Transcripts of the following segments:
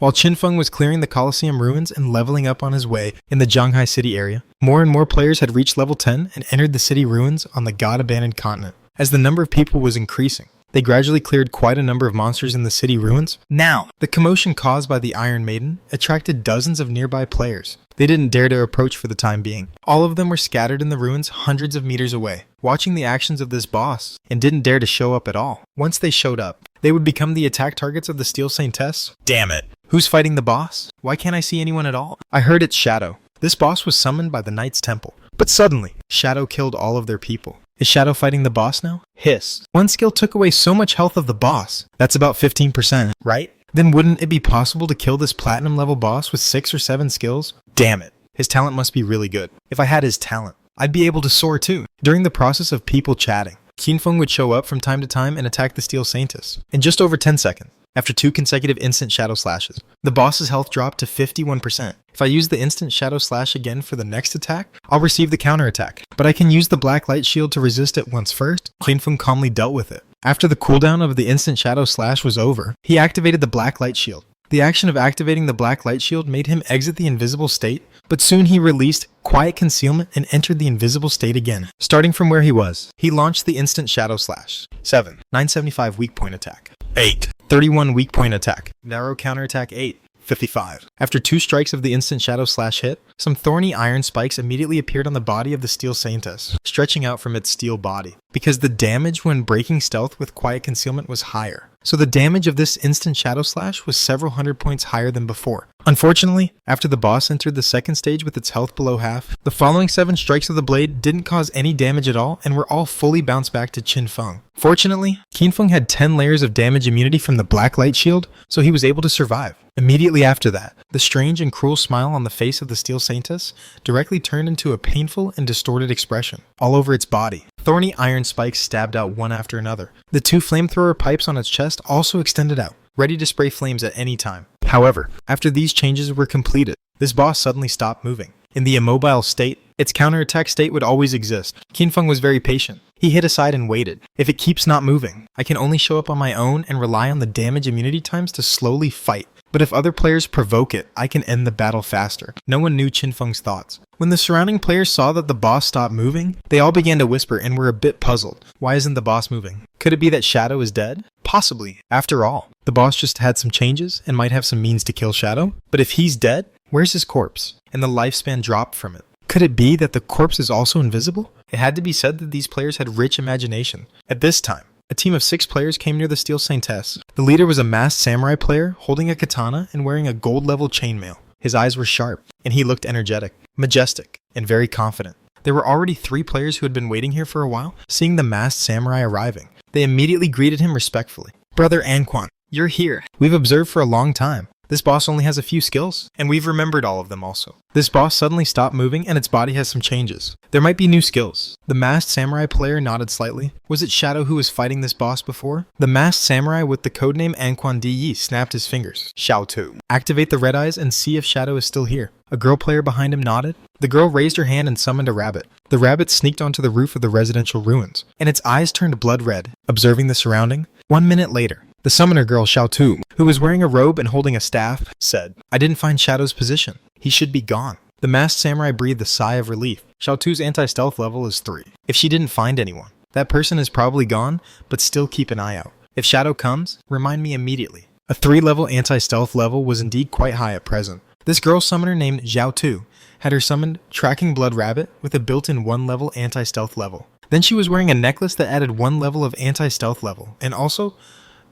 While Qin Feng was clearing the Colosseum ruins and leveling up on his way in the Zhanghai City area, more and more players had reached level 10 and entered the city ruins on the god-abandoned continent. As the number of people was increasing, they gradually cleared quite a number of monsters in the city ruins. Now, the commotion caused by the Iron Maiden attracted dozens of nearby players. They didn't dare to approach for the time being. All of them were scattered in the ruins hundreds of meters away, watching the actions of this boss, and didn't dare to show up at all. Once they showed up, they would become the attack targets of the Steel Saintess. Damn it. Who's fighting the boss? Why can't I see anyone at all? I heard it's Shadow. This boss was summoned by the Knight's Temple. But suddenly, Shadow killed all of their people. Is Shadow fighting the boss now? Hiss. One skill took away so much health of the boss. That's about 15%, right? Then wouldn't it be possible to kill this platinum level boss with 6 or 7 skills? Damn it. His talent must be really good. If I had his talent, I'd be able to soar too. During the process of people chatting, Qin Feng would show up from time to time and attack the Steel Saintess. In just over 10 seconds, after 2 consecutive instant shadow slashes, the boss's health dropped to 51%. If I use the instant shadow slash again for the next attack, I'll receive the counterattack. But I can use the black light shield to resist it once first. Qin Feng calmly dealt with it. After the cooldown of the instant shadow slash was over, he activated the black light shield. The action of activating the black light shield made him exit the invisible state, but soon he released quiet concealment and entered the invisible state again. Starting from where he was, he launched the instant shadow slash. 7. 975 weak point attack. 8. 31 weak point attack. Narrow counterattack 8. 55. After 2 strikes of the instant shadow slash hit, some thorny iron spikes immediately appeared on the body of the Steel Saintess, stretching out from its steel body, because the damage when breaking stealth with quiet concealment was higher. So the damage of this instant shadow slash was several hundred points higher than before. Unfortunately, after the boss entered the second stage with its health below half, the following 7 strikes of the blade didn't cause any damage at all and were all fully bounced back to Qin Feng. Fortunately, Qin Feng had 10 layers of damage immunity from the black light shield, so he was able to survive. Immediately after that, the strange and cruel smile on the face of the Steel Saintess directly turned into a painful and distorted expression all over its body. Thorny iron spikes stabbed out one after another. The 2 flamethrower pipes on its chest also extended out, ready to spray flames at any time. However, after these changes were completed, this boss suddenly stopped moving. In the immobile state, its counterattack state would always exist. Qin Feng was very patient. He hid aside and waited. If it keeps not moving, I can only show up on my own and rely on the damage immunity times to slowly fight. But if other players provoke it, I can end the battle faster. No one knew Qin Feng's thoughts. When the surrounding players saw that the boss stopped moving, they all began to whisper and were a bit puzzled. Why isn't the boss moving? Could it be that Shadow is dead? Possibly. After all, the boss just had some changes and might have some means to kill Shadow. But if he's dead, where's his corpse? And the lifespan dropped from it. Could it be that the corpse is also invisible? It had to be said that these players had rich imagination. At this time, a team of 6 players came near the Steel Saintess. The leader was a masked samurai player holding a katana and wearing a gold-level chainmail. His eyes were sharp, and he looked energetic, majestic, and very confident. There were already 3 players who had been waiting here for a while, seeing the masked samurai arriving. They immediately greeted him respectfully. "Brother Anquan, you're here. We've observed for a long time. This boss only has a few skills, and we've remembered all of them also. This boss suddenly stopped moving and its body has some changes. There might be new skills." The masked samurai player nodded slightly. Was it Shadow who was fighting this boss before? The masked samurai with the codename Anquan Di Yi snapped his fingers. "Shao Tu. Activate the red eyes and see if Shadow is still here." A girl player behind him nodded. The girl raised her hand and summoned a rabbit. The rabbit sneaked onto the roof of the residential ruins, and its eyes turned blood red, observing the surrounding. 1 minute later, the summoner girl Shao Tu, who was wearing a robe and holding a staff, said, "I didn't find Shadow's position. He should be gone." The masked samurai breathed a sigh of relief. Shao Tu's anti-stealth level is 3. If she didn't find anyone, that person is probably gone, but still keep an eye out. If Shadow comes, remind me immediately. A 3-level anti-stealth level was indeed quite high at present. This girl summoner named Zhao Tu had her summoned Tracking Blood Rabbit with a built-in 1-level anti-stealth level. Then she was wearing a necklace that added 1 level of anti-stealth level, and also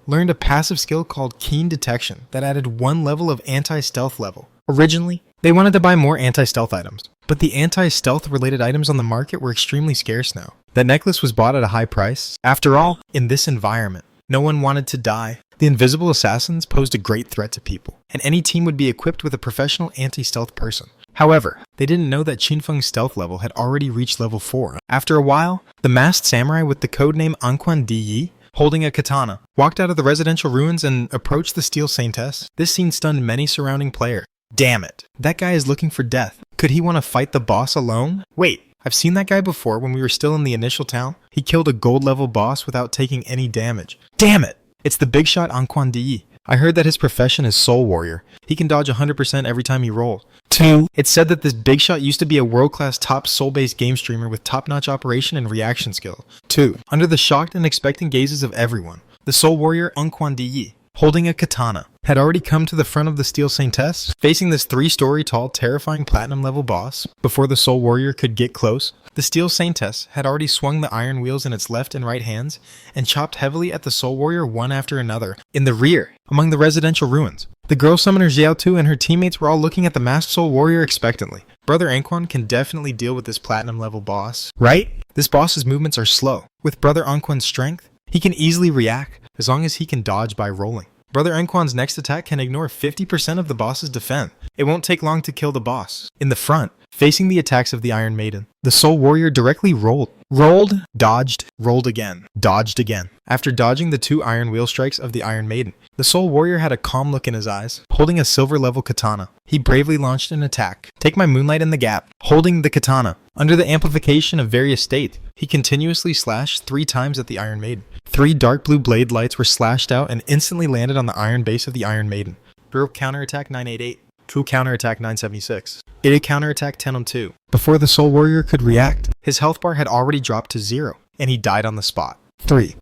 learned a passive skill called Keen Detection that added 1 level of anti-stealth level. Originally, they wanted to buy more anti-stealth items, but the anti-stealth related items on the market were extremely scarce now. That necklace was bought at a high price. After all, in this environment, no one wanted to die. The invisible assassins posed a great threat to people, and any team would be equipped with a professional anti-stealth person. However, they didn't know that Qin Feng's stealth level had already reached level 4. After a while, the masked samurai with the codename Anquan Di Yi, holding a katana, walked out of the residential ruins and approached the Steel Saintess. This scene stunned many surrounding players. Damn it, that guy is looking for death. Could he want to fight the boss alone? Wait, I've seen that guy before when we were still in the initial town. He killed a gold level boss without taking any damage. Damn it, it's the big shot Anquan Di Yi. I heard that his profession is Soul Warrior. He can dodge 100% every time he rolls. 2. It's said that this big shot used to be a world-class top soul-based game streamer with top-notch operation and reaction skill. 2. Under the shocked and expectant gazes of everyone, the Soul Warrior Anquan Di, holding a katana, had already come to the front of the Steel Saintess, facing this 3-story tall, terrifying platinum-level boss. Before the Soul Warrior could get close, the Steel Saintess had already swung the iron wheels in its left and right hands and chopped heavily at the Soul Warrior one after another. In the rear, among the residential ruins, the girl summoner Xiaotu and her teammates were all looking at the masked Soul Warrior expectantly. Brother Anquan can definitely deal with this platinum-level boss, right? This boss's movements are slow. With Brother Anquan's strength, he can easily react as long as he can dodge by rolling. Brother Anquan's next attack can ignore 50% of the boss's defense. It won't take long to kill the boss. In the front, facing the attacks of the Iron Maiden, the Soul Warrior directly rolled, dodged, rolled again, dodged again. After dodging the 2 iron wheel strikes of the Iron Maiden, the Soul Warrior had a calm look in his eyes. Holding a silver-level katana, he bravely launched an attack. Take my moonlight in the gap. Holding the katana, under the amplification of various states, he continuously slashed 3 times at the Iron Maiden. 3 dark blue blade lights were slashed out and instantly landed on the iron base of the Iron Maiden. Through counterattack 988. True counterattack 976. It a counterattack 10-2. Before the Soul Warrior could react, his health bar had already dropped to 0, and he died on the spot. 3.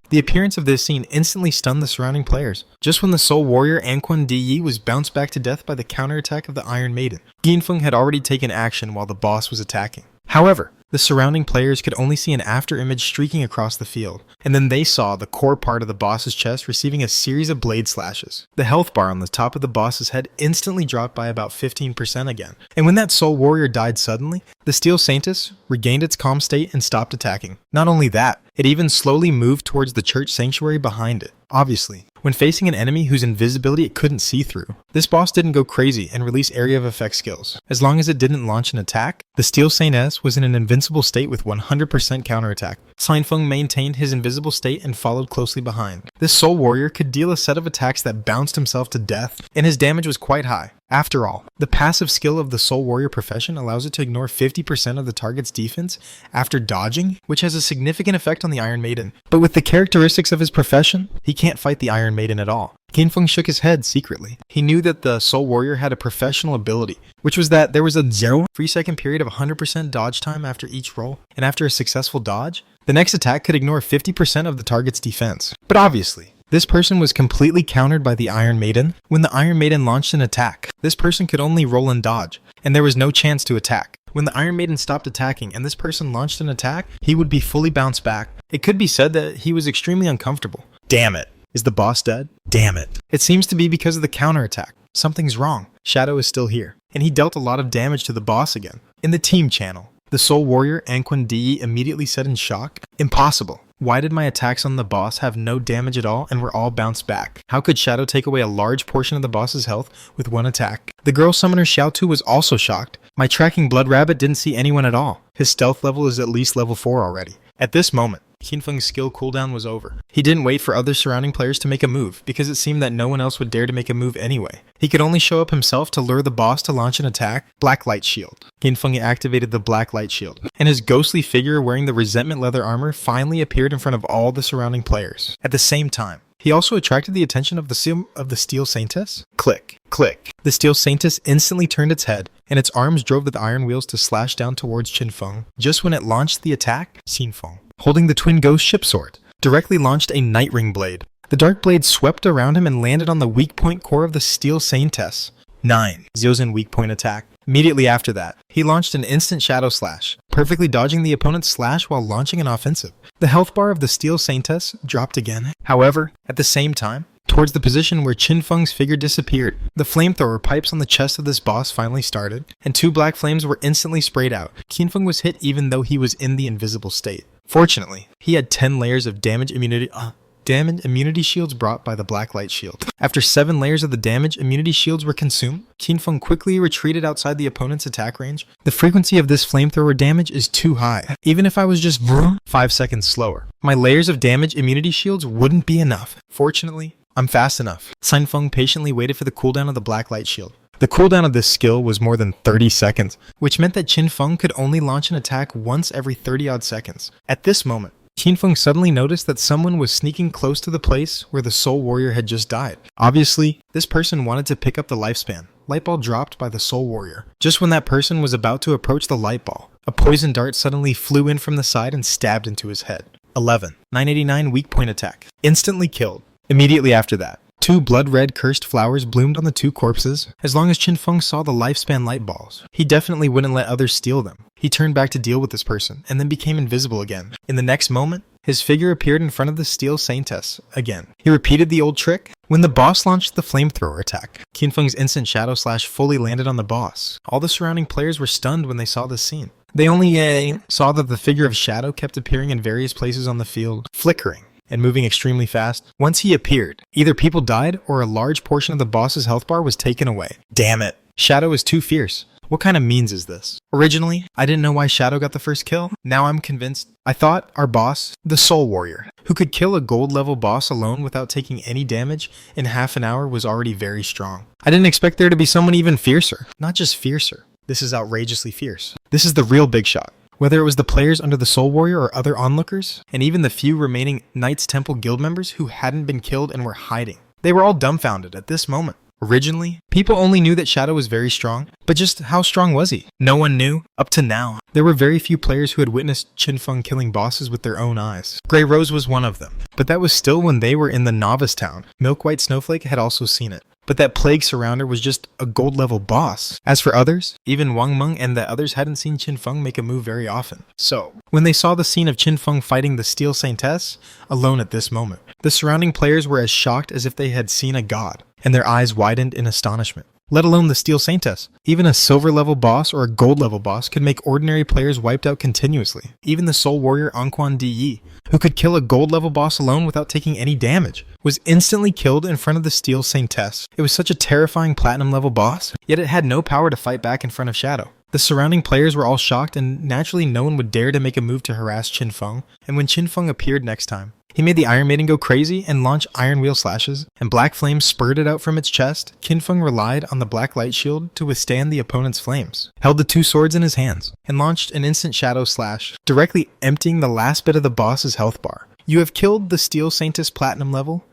The appearance of this scene instantly stunned the surrounding players. Just when the Soul Warrior Anquan Di was bounced back to death by the counterattack of the Iron Maiden, Ginfeng had already taken action while the boss was attacking. However, the surrounding players could only see an afterimage streaking across the field, and then they saw the core part of the boss's chest receiving a series of blade slashes. The health bar on the top of the boss's head instantly dropped by about 15% again, and when that Soul Warrior died suddenly, the Steel Saintess regained its calm state and stopped attacking. Not only that, it even slowly moved towards the church sanctuary behind it. Obviously, when facing an enemy whose invisibility it couldn't see through, this boss didn't go crazy and release area of effect skills. As long as it didn't launch an attack, the Steel Saintess was in an invincible state with 100% counterattack. Sinfeng maintained his invisible state and followed closely behind. This Soul Warrior could deal a set of attacks that bounced himself to death, and his damage was quite high. After all, the passive skill of the Soul Warrior profession allows it to ignore 50% of the target's defense after dodging, which has a significant effect on the Iron Maiden. But with the characteristics of his profession, he can't fight the Iron Maiden at all. Ginfeng shook his head secretly. He knew that the Soul Warrior had a professional ability, which was that there was a 0 3-second period of 100% dodge time after each roll, and after a successful dodge, the next attack could ignore 50% of the target's defense. But obviously, this person was completely countered by the Iron Maiden. When the Iron Maiden launched an attack, this person could only roll and dodge, and there was no chance to attack. When the Iron Maiden stopped attacking and this person launched an attack, he would be fully bounced back. It could be said that he was extremely uncomfortable. Damn it. Is the boss dead? Damn it. It seems to be because of the counterattack. Something's wrong. Shadow is still here, and he dealt a lot of damage to the boss again. In the team channel, the Soul Warrior Anquan Di immediately said in shock, "Impossible. Why did my attacks on the boss have no damage at all and were all bounced back? How could Shadow take away a large portion of the boss's health with one attack?" The girl summoner Xiaotu was also shocked. My tracking Blood Rabbit didn't see anyone at all. His stealth level is at least level 4 already. At this moment, Ginfeng's skill cooldown was over. He didn't wait for other surrounding players to make a move, because it seemed that no one else would dare to make a move anyway. He could only show up himself to lure the boss to launch an attack. Black Light Shield. Ginfeng activated the Black Light Shield, and his ghostly figure wearing the resentment leather armor finally appeared in front of all the surrounding players. At the same time, he also attracted the attention of the Steel Saintess. Click, click. The Steel Saintess instantly turned its head, and its arms drove the iron wheels to slash down towards Ginfeng. Just when it launched the attack, Sinfeng, holding the twin ghost ship sword, directly launched a Night Ring blade. The dark blade swept around him and landed on the weak point core of the Steel Saintess. 9. Xiozhen weak point attack. Immediately after that, he launched an instant Shadow Slash, perfectly dodging the opponent's slash while launching an offensive. The health bar of the Steel Saintess dropped again. However, at the same time, towards the position where Ginfeng's figure disappeared, the flamethrower pipes on the chest of this boss finally started, and 2 black flames were instantly sprayed out. Ginfeng was hit even though he was in the invisible state. Fortunately, he had 10 layers of damage immunity shields brought by the Black Light Shield. After 7 layers of the damage immunity shields were consumed, Ginfeng quickly retreated outside the opponent's attack range. The frequency of this flamethrower damage is too high. Even if I was just 5 seconds slower, my layers of damage immunity shields wouldn't be enough. Fortunately, I'm fast enough. Sinfeng patiently waited for the cooldown of the Black Light Shield. The cooldown of this skill was more than 30 seconds, which meant that Ginfeng could only launch an attack once every 30-odd seconds. At this moment, Qianfeng suddenly noticed that someone was sneaking close to the place where the Soul Warrior had just died. Obviously, this person wanted to pick up the lifespan. Light ball dropped by the Soul Warrior. Just when that person was about to approach the light ball, a poison dart suddenly flew in from the side and stabbed into his head. 11. 989 weak point attack. Instantly killed. Immediately after that, 2 blood-red cursed flowers bloomed on the 2 corpses. As long as Qianfeng saw the lifespan light balls, he definitely wouldn't let others steal them. He turned back to deal with this person, and then became invisible again. In the next moment, his figure appeared in front of the Steel Saintess again. He repeated the old trick. When the boss launched the flamethrower attack, Qianfeng's instant shadow slash fully landed on the boss. All the surrounding players were stunned when they saw this scene. They only saw that the figure of shadow kept appearing in various places on the field, flickering and moving extremely fast. Once he appeared, either people died or a large portion of the boss's health bar was taken away. Damn it. Shadow is too fierce. What kind of means is this? Originally, I didn't know why Shadow got the first kill. Now I'm convinced. I thought our boss, the Soul Warrior, who could kill a gold level boss alone without taking any damage in half an hour, was already very strong. I didn't expect there to be someone even fiercer. Not just fiercer. This is outrageously fierce. This is the real big shot. Whether it was the players under the Soul Warrior or other onlookers, and even the few remaining Knights Temple guild members who hadn't been killed and were hiding. They were all dumbfounded at this moment. Originally, people only knew that Shadow was very strong, but just how strong was he? No one knew, up to now. There were very few players who had witnessed Qianfeng killing bosses with their own eyes. Grey Rose was one of them, but that was still when they were in the Novice Town. Milk White Snowflake had also seen it. But that Plague Surrounder was just a gold level boss. As for others, even Wang Meng and the others hadn't seen Qianfeng make a move very often. So, when they saw the scene of Qianfeng fighting the Steel Saintess, alone at this moment, the surrounding players were as shocked as if they had seen a god, and their eyes widened in astonishment. Let alone the Steel Saintess. Even a silver level boss or a gold level boss could make ordinary players wiped out continuously. Even the Soul Warrior Anquan Di, who could kill a gold level boss alone without taking any damage, was instantly killed in front of the Steel Saintess. It was such a terrifying platinum level boss, yet it had no power to fight back in front of Shadow. The surrounding players were all shocked, and naturally no one would dare to make a move to harass Qianfeng. And when Qianfeng appeared next time, he made the Iron Maiden go crazy and launch Iron Wheel slashes, and black flames spurted out from its chest. Qianfeng relied on the black light shield to withstand the opponent's flames, held the 2 swords in his hands, and launched an instant shadow slash, directly emptying the last bit of the boss's health bar. You have killed the Steel Saintess Platinum level.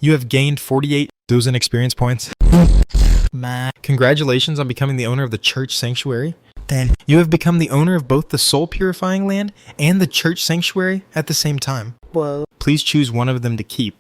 You have gained 48,000 experience points. Congratulations on becoming the owner of the Church Sanctuary. Then you have become the owner of both the Soul Purifying Land and the Church Sanctuary at the same time. Whoa. Please choose one of them to keep.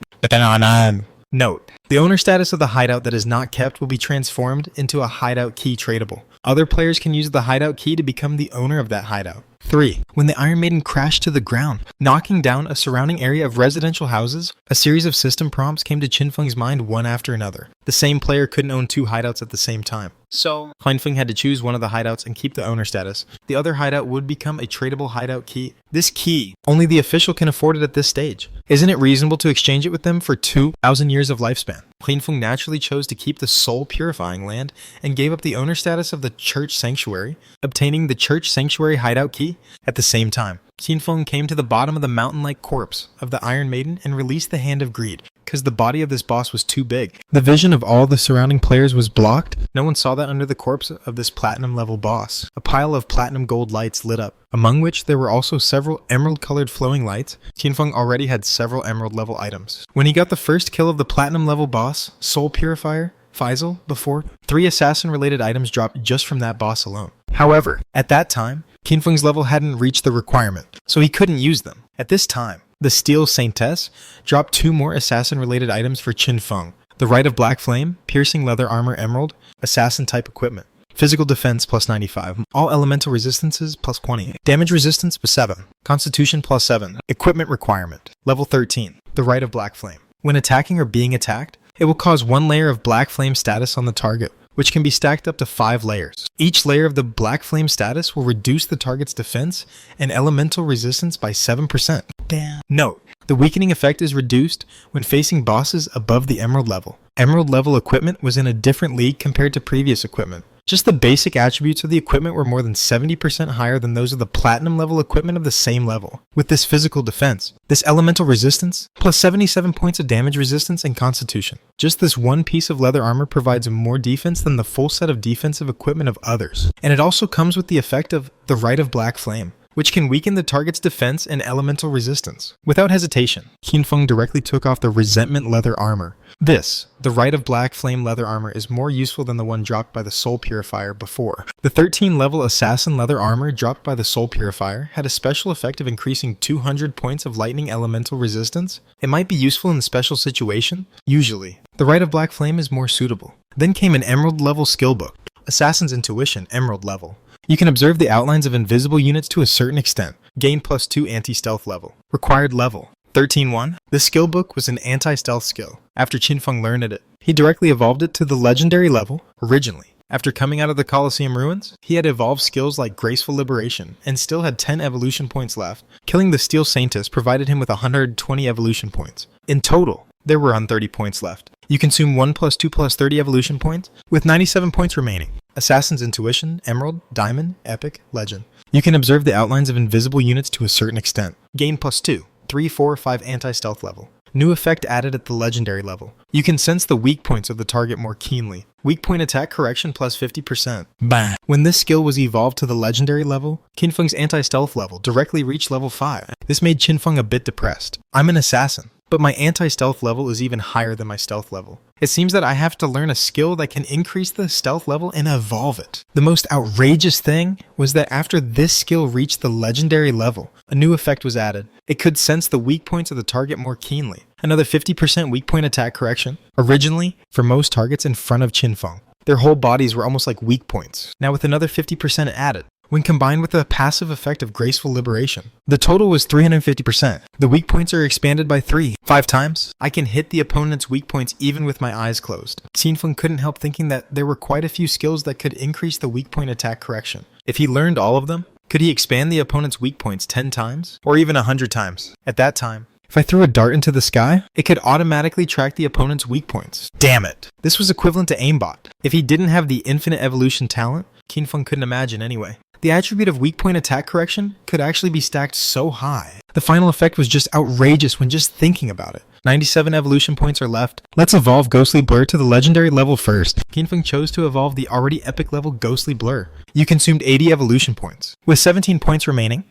Note, the owner status of the hideout that is not kept will be transformed into a hideout key tradable. Other players can use the hideout key to become the owner of that hideout. 3. When the Iron Maiden crashed to the ground, knocking down a surrounding area of residential houses, a series of system prompts came to Qianfeng's mind one after another. The same player couldn't own 2 hideouts at the same time. So, Qianfeng had to choose one of the hideouts and keep the owner status. The other hideout would become a tradable hideout key. This key, only the official can afford it at this stage. Isn't it reasonable to exchange it with them for 2,000 years of lifespan? Qianfeng naturally chose to keep the Soul Purifying Land and gave up the owner status of the Church Sanctuary, obtaining the Church Sanctuary hideout key at the same time. Qianfeng came to the bottom of the mountain-like corpse of the Iron Maiden and released the Hand of Greed, because the body of this boss was too big. The vision of all the surrounding players was blocked. No one saw that under the corpse of this platinum-level boss. A pile of platinum gold lights lit up, among which there were also several emerald-colored flowing lights. Qianfeng already had several emerald-level items. When he got the first kill of the platinum-level boss, Soul Purifier, Faisal, before, 3 assassin-related items dropped just from that boss alone. However, at that time, Qianfeng's level hadn't reached the requirement, so he couldn't use them. At this time, the Steel Saintess dropped 2 more assassin-related items for Qianfeng. The Rite of Black Flame, Piercing Leather Armor Emerald, Assassin-type equipment. Physical defense plus 95. All elemental resistances plus 20. Damage resistance plus 7. Constitution plus 7. Equipment requirement. Level 13. The Rite of Black Flame. When attacking or being attacked, it will cause 1 layer of Black Flame status on the target, which can be stacked up to 5 layers. Each layer of the Black Flame status will reduce the target's defense and elemental resistance by 7%. Damn. Note, the weakening effect is reduced when facing bosses above the Emerald level. Emerald level equipment was in a different league compared to previous equipment. Just the basic attributes of the equipment were more than 70% higher than those of the platinum level equipment of the same level. With this physical defense, this elemental resistance, plus 77 points of damage resistance and constitution. Just this one piece of leather armor provides more defense than the full set of defensive equipment of others. And it also comes with the effect of the Rite of Black Flame. which can weaken the target's defense and elemental resistance. Without hesitation, Qinfeng directly took off the Resentment leather armor. This, the Rite of Black Flame leather armor, is more useful than the one dropped by the Soul Purifier before. The 13-level Assassin leather armor dropped by the Soul Purifier had a special effect of increasing 200 points of lightning elemental resistance. It might be useful in a special situation. Usually, the Rite of Black Flame is more suitable. Then came an Emerald level skill book, Assassin's Intuition Emerald level. You can observe the outlines of invisible units to a certain extent. Gain +2 anti-stealth level. Required level 13-1. This skill book was an anti-stealth skill. After Qinfeng learned it, he directly evolved it to the legendary level originally. After coming out of the Colosseum ruins, he had evolved skills like Graceful Liberation and still had 10 evolution points left. Killing the Steel Saintess provided him with 120 evolution points. In total, there were 130 points left. You consume 1 + 2 + 30 evolution points, with 97 points remaining. Assassin's Intuition, Emerald, Diamond, Epic, Legend. You can observe the outlines of invisible units to a certain extent. Gain +2, 3, 4, 5 anti-stealth level. New effect added at the legendary level. You can sense the weak points of the target more keenly. Weak point attack correction +50%. Bah. When this skill was evolved to the legendary level, Qinfeng's anti-stealth level directly reached level 5. This made Qinfeng a bit depressed. I'm an assassin, but my anti-stealth level is even higher than my stealth level. It seems that I have to learn a skill that can increase the stealth level and evolve it. The most outrageous thing was that after this skill reached the legendary level, a new effect was added. It could sense the weak points of the target more keenly. Another 50% weak point attack correction. Originally, for most targets in front of Qinfeng, their whole bodies were almost like weak points. Now with another 50% added, when combined with the passive effect of Graceful Liberation, the total was 350%. The weak points are expanded by 5 times. I can hit the opponent's weak points even with my eyes closed. Qinfeng couldn't help thinking that there were quite a few skills that could increase the weak point attack correction. If he learned all of them, could he expand the opponent's weak points 10 times? Or even 100 times? At that time, if I threw a dart into the sky, it could automatically track the opponent's weak points. Damn it! This was equivalent to aimbot. If he didn't have the infinite evolution talent, Qinfeng couldn't imagine anyway. The attribute of weak point attack correction could actually be stacked so high. The final effect was just outrageous when just thinking about it. 97 evolution points are left. Let's evolve Ghostly Blur to the legendary level first. Qinfeng chose to evolve the already epic level Ghostly Blur. You consumed 80 evolution points. With 17 points remaining,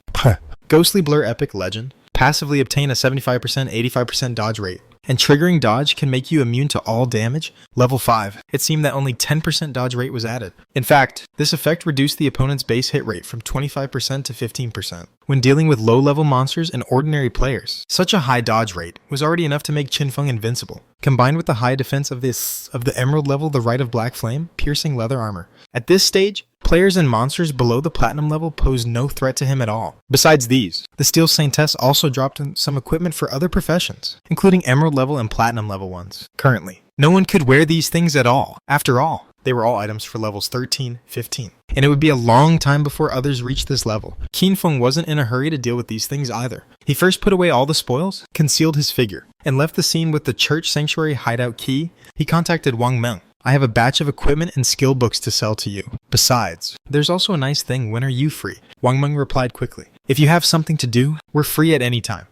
Ghostly Blur Epic Legend. Passively obtain a 75%, 85% dodge rate. And triggering dodge can make you immune to all damage. Level 5. It seemed that only 10% dodge rate was added. In fact, this effect reduced the opponent's base hit rate from 25% to 15% when dealing with low-level monsters and ordinary players. Such a high dodge rate was already enough to make Qinfeng invincible. Combined with the high defense of the Emerald level, the Rite of Black Flame, piercing leather armor. At this stage, players and monsters below the Platinum level posed no threat to him at all. Besides these, the Steel Saintess also dropped in some equipment for other professions, including Emerald level and Platinum level ones. Currently, no one could wear these things at all. After all, they were all items for levels 13, 15. And it would be a long time before others reached this level. Qinfeng wasn't in a hurry to deal with these things either. He first put away all the spoils, concealed his figure, and left the scene with the Church Sanctuary hideout key. He contacted Wang Meng. I have a batch of equipment and skill books to sell to you. Besides, there's also a nice thing. When are you free? Wang Meng replied quickly. If you have something to do, we're free at any time.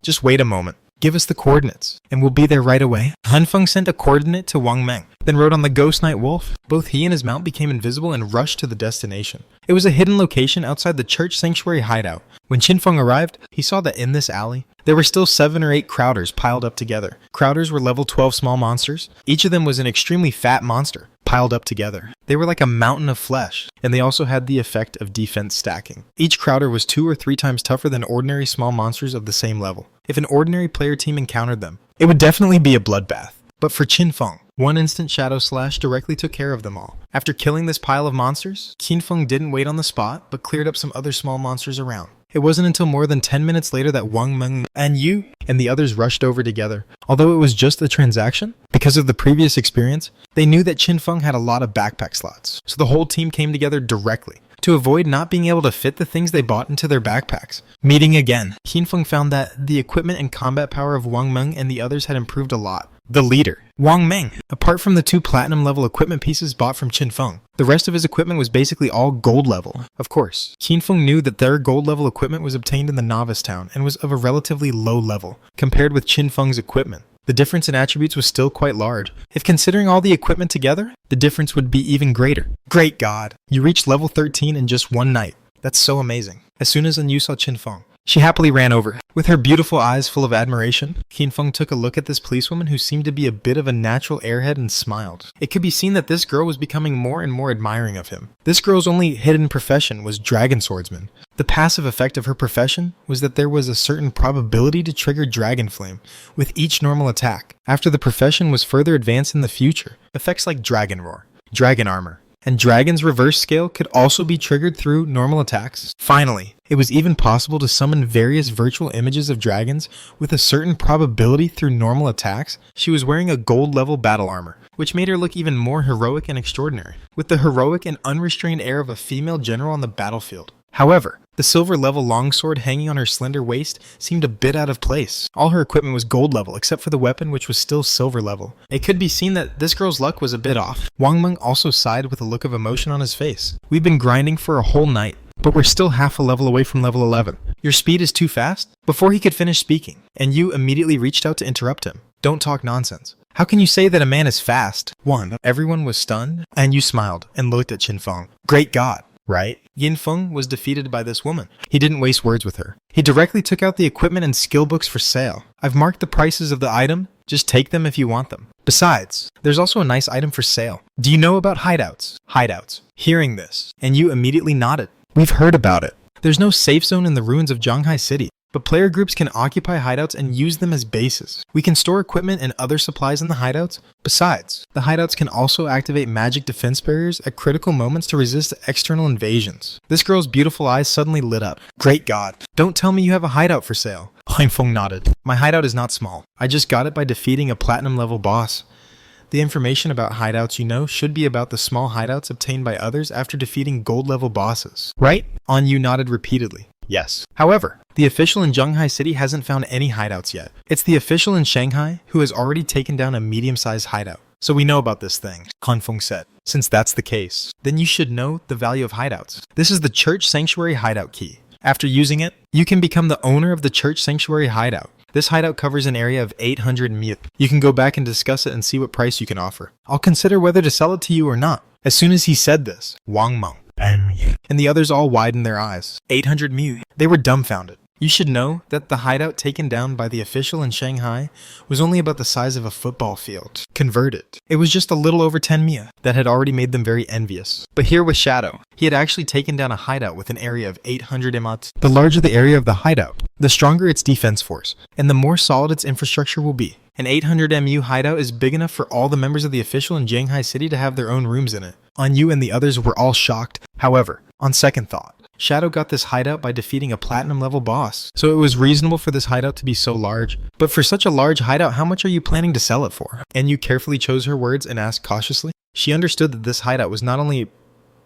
Just wait a moment. Give us the coordinates, and we'll be there right away. Han Feng sent a coordinate to Wang Meng, then rode on the Ghost Knight Wolf. Both he and his mount became invisible and rushed to the destination. It was a hidden location outside the Church Sanctuary hideout. When Qinfeng arrived, he saw that in this alley, there were still 7 or 8 Crowders piled up together. Crowders were level 12 small monsters. Each of them was an extremely fat monster, piled up together. They were like a mountain of flesh, and they also had the effect of defense stacking. Each Crowder was 2 or 3 times tougher than ordinary small monsters of the same level. If an ordinary player team encountered them, it would definitely be a bloodbath. But for Qinfeng, one instant Shadow Slash directly took care of them all. After killing this pile of monsters, Qinfeng didn't wait on the spot, but cleared up some other small monsters around. It wasn't until more than 10 minutes later that Wang Meng and Yu and the others rushed over together. Although it was just a transaction, because of the previous experience, they knew that Qinfeng had a lot of backpack slots, so the whole team came together directly to avoid not being able to fit the things they bought into their backpacks. Meeting again, Qinfeng found that the equipment and combat power of Wang Meng and the others had improved a lot. The leader, Wang Meng, apart from the 2 platinum level equipment pieces bought from Qinfeng, the rest of his equipment was basically all gold level. Of course, Qinfeng knew that their gold level equipment was obtained in the novice town and was of a relatively low level compared with Qinfeng's equipment. The difference in attributes was still quite large. If considering all the equipment together, the difference would be even greater. Great God! You reached level 13 in just one night. That's so amazing. As soon as Anyu saw Qinfeng, she happily ran over. With her beautiful eyes full of admiration, Qinfeng took a look at this policewoman who seemed to be a bit of a natural airhead and smiled. It could be seen that this girl was becoming more and more admiring of him. This girl's only hidden profession was dragon swordsman. The passive effect of her profession was that there was a certain probability to trigger Dragon Flame with each normal attack. After the profession was further advanced in the future, effects like Dragon Roar, Dragon Armor, and Dragon's reverse scale could also be triggered through normal attacks. Finally, it was even possible to summon various virtual images of dragons with a certain probability through normal attacks. She was wearing a gold level battle armor, which made her look even more heroic and extraordinary, with the heroic and unrestrained air of a female general on the battlefield. However, the silver level longsword hanging on her slender waist seemed a bit out of place. All her equipment was gold level except for the weapon, which was still silver level. It could be seen that this girl's luck was a bit off. Wang Meng also sighed with a look of emotion on his face. We've been grinding for a whole night, but we're still half a level away from level 11. Your speed is too fast? Before he could finish speaking, and you immediately reached out to interrupt him. Don't talk nonsense. How can you say that a man is fast? 1. Everyone was stunned, and you smiled and looked at Qinfeng. Great God, right? Yin Feng was defeated by this woman. He didn't waste words with her. He directly took out the equipment and skill books for sale. I've marked the prices of the item. Just take them if you want them. Besides, there's also a nice item for sale. Do you know about hideouts? Hideouts. Hearing this, and you immediately nodded. We've heard about it. There's no safe zone in the ruins of Zhanghai City, but player groups can occupy hideouts and use them as bases. We can store equipment and other supplies in the hideouts. Besides, the hideouts can also activate magic defense barriers at critical moments to resist external invasions. This girl's beautiful eyes suddenly lit up. Great God, don't tell me you have a hideout for sale. Qinfeng nodded. My hideout is not small. I just got it by defeating a platinum level boss. The information about hideouts you know should be about the small hideouts obtained by others after defeating gold level bosses, right? Anyu nodded repeatedly. Yes. However, the official in Zhanghai City hasn't found any hideouts yet. It's the official in Shanghai who has already taken down a medium-sized hideout. So we know about this thing, Qinfeng said. Since that's the case, then you should know the value of hideouts. This is the Church Sanctuary Hideout Key. After using it, you can become the owner of the Church Sanctuary Hideout. This hideout covers an area of 800 mu. You can go back and discuss it and see what price you can offer. I'll consider whether to sell it to you or not. As soon as he said this, Wang Meng and the others all widened their eyes. 800 mu. They were dumbfounded. You should know that the hideout taken down by the official in Shanghai was only about the size of a football field. Converted, it was just a little over 10 mia. That had already made them very envious. But here was Shadow. He had actually taken down a hideout with an area of 800 mat. The larger the area of the hideout, the stronger its defense force, and the more solid its infrastructure will be. An 800 mu hideout is big enough for all the members of the official in Zhanghai City to have their own rooms in it. Anyu and the others were all shocked. However, on second thought, Shadow got this hideout by defeating a platinum level boss, so it was reasonable for this hideout to be so large. But for such a large hideout, how much are you planning to sell it for? Anyu carefully chose her words and asked cautiously. She understood that this hideout was not only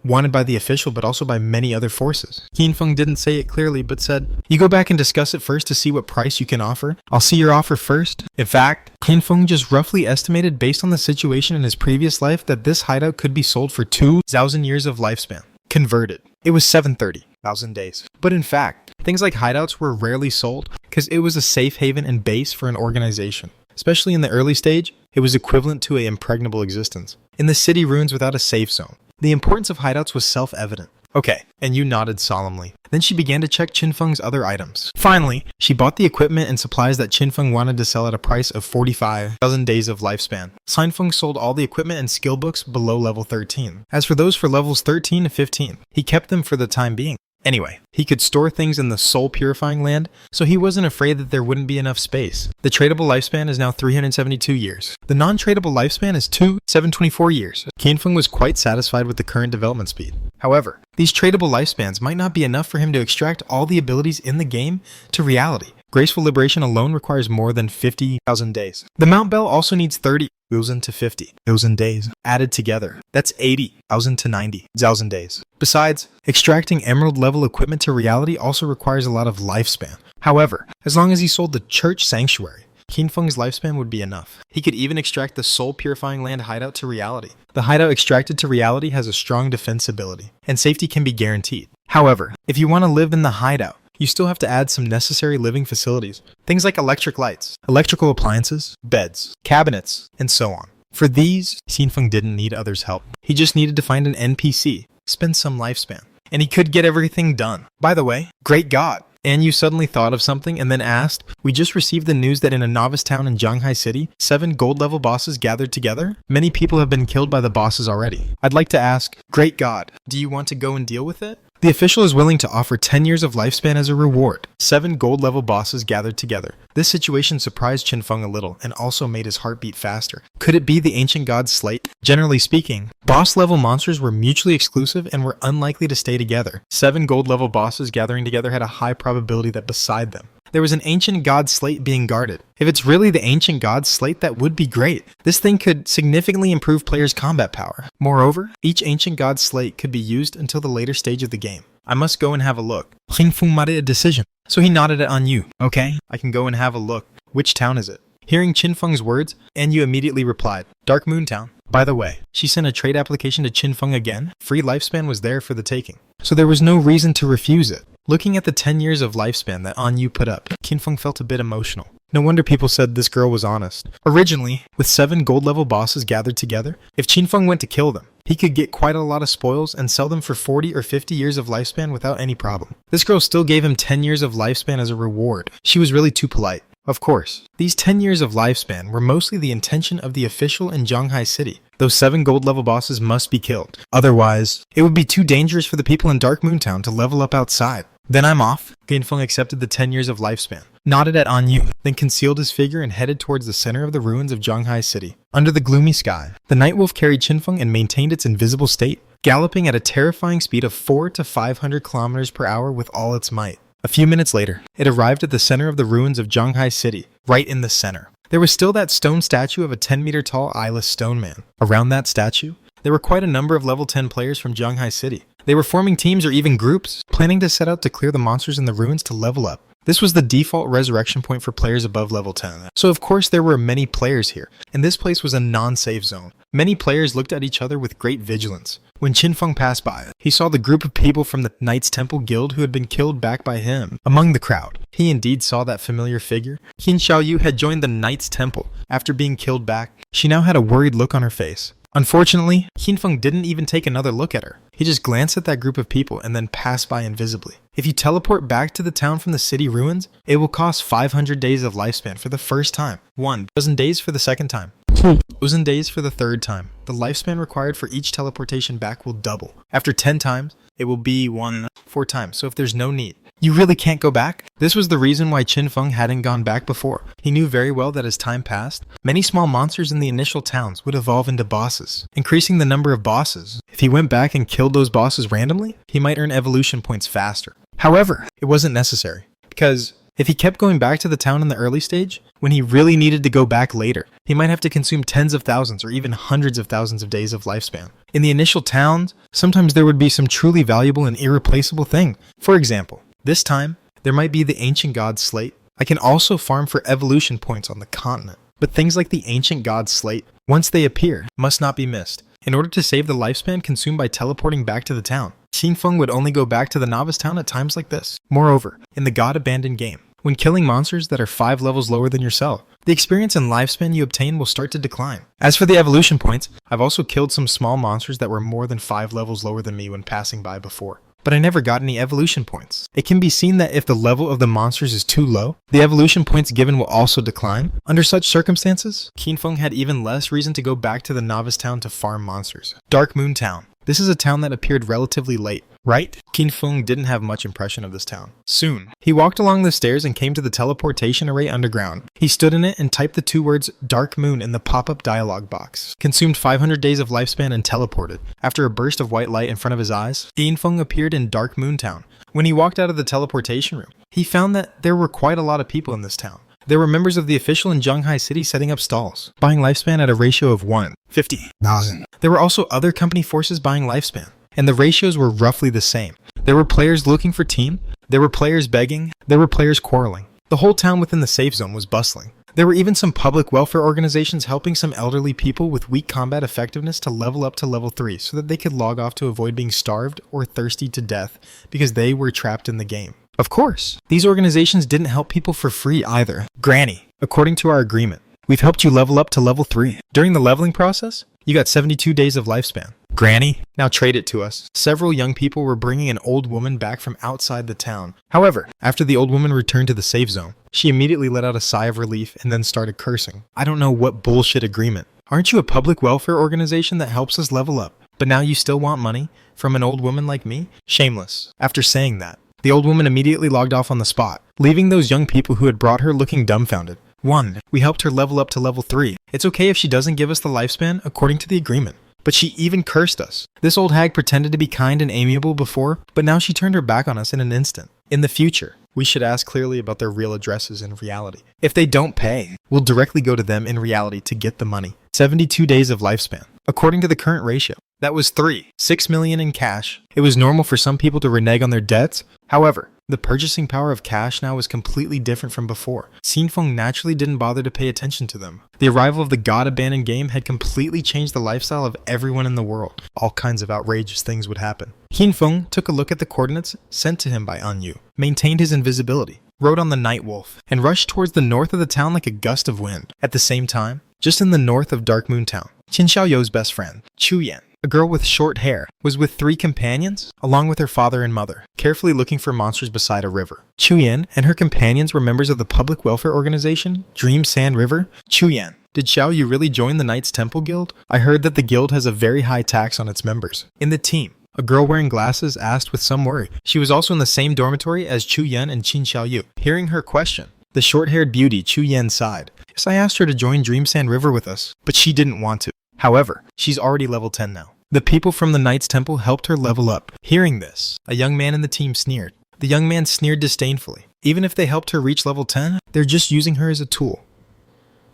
wanted by the official, but also by many other forces. Qinfeng didn't say it clearly, but said, you go back and discuss it first to see what price you can offer. I'll see your offer first. In fact, Qinfeng just roughly estimated based on the situation in his previous life that this hideout could be sold for 2,000 years of lifespan. Converted. It was 730,000 days. But in fact, things like hideouts were rarely sold because it was a safe haven and base for an organization. Especially in the early stage, it was equivalent to an impregnable existence. In the city ruins without a safe zone, the importance of hideouts was self-evident. Okay, and you nodded solemnly. Then she began to check Qinfeng's other items. Finally, she bought the equipment and supplies that Qinfeng wanted to sell at a price of 45,000 days of lifespan. Qinfeng sold all the equipment and skill books below level 13. As for those for levels 13 to 15, he kept them for the time being. Anyway, he could store things in the soul purifying land, so he wasn't afraid that there wouldn't be enough space. The tradable lifespan is now 372 years. The non-tradable lifespan is 724 years. Qinfeng was quite satisfied with the current development speed. However, these tradable lifespans might not be enough for him to extract all the abilities in the game to reality. Graceful Liberation alone requires more than 50,000 days. The Mount Bell also needs 30,000 to 50,000 days added together. That's 80,000 to 90,000 days. Besides, extracting emerald level equipment to reality also requires a lot of lifespan. However, as long as he sold the Church Sanctuary, Qinfeng's lifespan would be enough. He could even extract the soul purifying land hideout to reality. The hideout extracted to reality has a strong defense ability, and safety can be guaranteed. However, if you want to live in the hideout, you still have to add some necessary living facilities. Things like electric lights, electrical appliances, beds, cabinets, and so on. For these, Qinfeng didn't need others' help. He just needed to find an NPC, spend some lifespan, and he could get everything done. By the way, great God. And you suddenly thought of something and then asked, we just received the news that in a novice town in Zhanghai City, 7 gold level bosses gathered together. Many people have been killed by the bosses already. I'd like to ask, great God, do you want to go and deal with it? The official is willing to offer 10 years of lifespan as a reward. 7 gold level bosses gathered together. This situation surprised Qinfeng a little and also made his heart beat faster. Could it be the ancient god's slate? Generally speaking, boss level monsters were mutually exclusive and were unlikely to stay together. 7 gold level bosses gathering together had a high probability that beside them there was an ancient god slate being guarded. If it's really the ancient god slate, that would be great. This thing could significantly improve players' combat power. Moreover, each ancient god slate could be used until the later stage of the game. I must go and have a look. Qinfeng made a decision, so he nodded at An Yu. Okay, I can go and have a look. Which town is it? Hearing Qinfeng's words, An Yu immediately replied, Dark Moon Town. By the way, she sent a trade application to Qinfeng again. Free lifespan was there for the taking, so there was no reason to refuse it. Looking at the 10 years of lifespan that An Yu put up, Qinfeng felt a bit emotional. No wonder people said this girl was honest. Originally, with 7 gold level bosses gathered together, if Qinfeng went to kill them, he could get quite a lot of spoils and sell them for 40 or 50 years of lifespan without any problem. This girl still gave him 10 years of lifespan as a reward. She was really too polite. Of course, these 10 years of lifespan were mostly the intention of the official in Zhanghai City. Those 7 gold level bosses must be killed. Otherwise, it would be too dangerous for the people in Dark Moon Town to level up outside. Then I'm off. Qinfeng accepted the 10 years of lifespan, nodded at An Yu, then concealed his figure and headed towards the center of the ruins of Zhanghai City. Under the gloomy sky, the Night Wolf carried Qinfeng and maintained its invisible state, galloping at a terrifying speed of 400 to 500 kilometers per hour with all its might. A few minutes later, it arrived at the center of the ruins of Zhanghai City, right in the center. There was still that stone statue of a 10-meter tall eyeless stone man. Around that statue, there were quite a number of level 10 players from Zhanghai City. They were forming teams or even groups, planning to set out to clear the monsters in the ruins to level up. This was the default resurrection point for players above level 10. So of course there were many players here, and this place was a non-safe zone. Many players looked at each other with great vigilance. When Qinfeng passed by, he saw the group of people from the Knights Temple Guild who had been killed back by him. Among the crowd, he indeed saw that familiar figure. Qin Xiaoyu had joined the Knights Temple after being killed back. She now had a worried look on her face. Unfortunately, Qinfeng didn't even take another look at her. He just glanced at that group of people and then passed by invisibly. If you teleport back to the town from the city ruins, it will cost 500 days of lifespan for the first time, 1,000 days for the second time, 2,000 days for the third time. The lifespan required for each teleportation back will double. After 10 times, it will be 4 times, so if there's no need, you really can't go back? This was the reason why Qinfeng hadn't gone back before. He knew very well that as time passed, many small monsters in the initial towns would evolve into bosses, increasing the number of bosses. If he went back and killed those bosses randomly, he might earn evolution points faster. However, it wasn't necessary, because if he kept going back to the town in the early stage, when he really needed to go back later, he might have to consume tens of thousands or even hundreds of thousands of days of lifespan. In the initial towns, sometimes there would be some truly valuable and irreplaceable thing. For example, this time, there might be the ancient god slate. I can also farm for evolution points on the continent. But things like the ancient god slate, once they appear, must not be missed. In order to save the lifespan consumed by teleporting back to the town, Qinfeng would only go back to the novice town at times like this. Moreover, in the God Abandoned game, when killing monsters that are 5 levels lower than yourself, the experience and lifespan you obtain will start to decline. As for the evolution points, I've also killed some small monsters that were more than 5 levels lower than me when passing by before, but I never got any evolution points. It can be seen that if the level of the monsters is too low, the evolution points given will also decline. Under such circumstances, Qinfeng had even less reason to go back to the novice town to farm monsters. Dark Moon Town. This is a town that appeared relatively late, right? Qinfeng didn't have much impression of this town. Soon, he walked along the stairs and came to the teleportation array underground. He stood in it and typed the 2 words Dark Moon in the pop-up dialog box. Consumed 500 days of lifespan and teleported. After a burst of white light in front of his eyes, Qinfeng appeared in Dark Moon Town. When he walked out of the teleportation room, he found that there were quite a lot of people in this town. There were members of the official in Zhanghai City setting up stalls, buying lifespan at a ratio of 1:50,000. There were also other company forces buying lifespan, and the ratios were roughly the same. There were players looking for team, there were players begging, there were players quarreling. The whole town within the safe zone was bustling. There were even some public welfare organizations helping some elderly people with weak combat effectiveness to level up to level 3 so that they could log off to avoid being starved or thirsty to death because they were trapped in the game. Of course, these organizations didn't help people for free either. Granny, according to our agreement, we've helped you level up to level 3. During the leveling process, you got 72 days of lifespan. Granny, now trade it to us. Several young people were bringing an old woman back from outside the town. However, after the old woman returned to the safe zone, she immediately let out a sigh of relief and then started cursing. I don't know what bullshit agreement. Aren't you a public welfare organization that helps us level up? But now you still want money from an old woman like me? Shameless. After saying that, the old woman immediately logged off on the spot, leaving those young people who had brought her looking dumbfounded. 1. We helped her level up to level 3. It's okay if she doesn't give us the lifespan according to the agreement. But she even cursed us. This old hag pretended to be kind and amiable before, but now she turned her back on us in an instant. In the future, we should ask clearly about their real addresses in reality. If they don't pay, we'll directly go to them in reality to get the money. 72 days of lifespan. According to the current ratio, that was 6 million in cash. It was normal for some people to renege on their debts. However, the purchasing power of cash now was completely different from before. Xinfeng naturally didn't bother to pay attention to them. The arrival of the god-abandoned game had completely changed the lifestyle of everyone in the world. All kinds of outrageous things would happen. Xinfeng took a look at the coordinates sent to him by Anyu, maintained his invisibility, rode on the Night Wolf, and rushed towards the north of the town like a gust of wind. At the same time, just in the north of Dark Moon Town, Qin Xiaoyou's best friend, Chu Yan, a girl with short hair, was with 3 companions, along with her father and mother, carefully looking for monsters beside a river. Chu Yan and her companions were members of the public welfare organization, Dream Sand River. Chu Yan, did Xiaoyu really join the Knights Temple Guild? I heard that the guild has a very high tax on its members. In the team, a girl wearing glasses asked with some worry. She was also in the same dormitory as Chu Yan and Qin Xiaoyu. Hearing her question, the short-haired beauty Chu Yan sighed. Yes, I asked her to join Dream Sand River with us, but she didn't want to. However, she's already level 10 now. The people from the Knights Temple helped her level up. Hearing this, a young man in the team sneered. The young man sneered disdainfully. Even if they helped her reach level 10, they're just using her as a tool.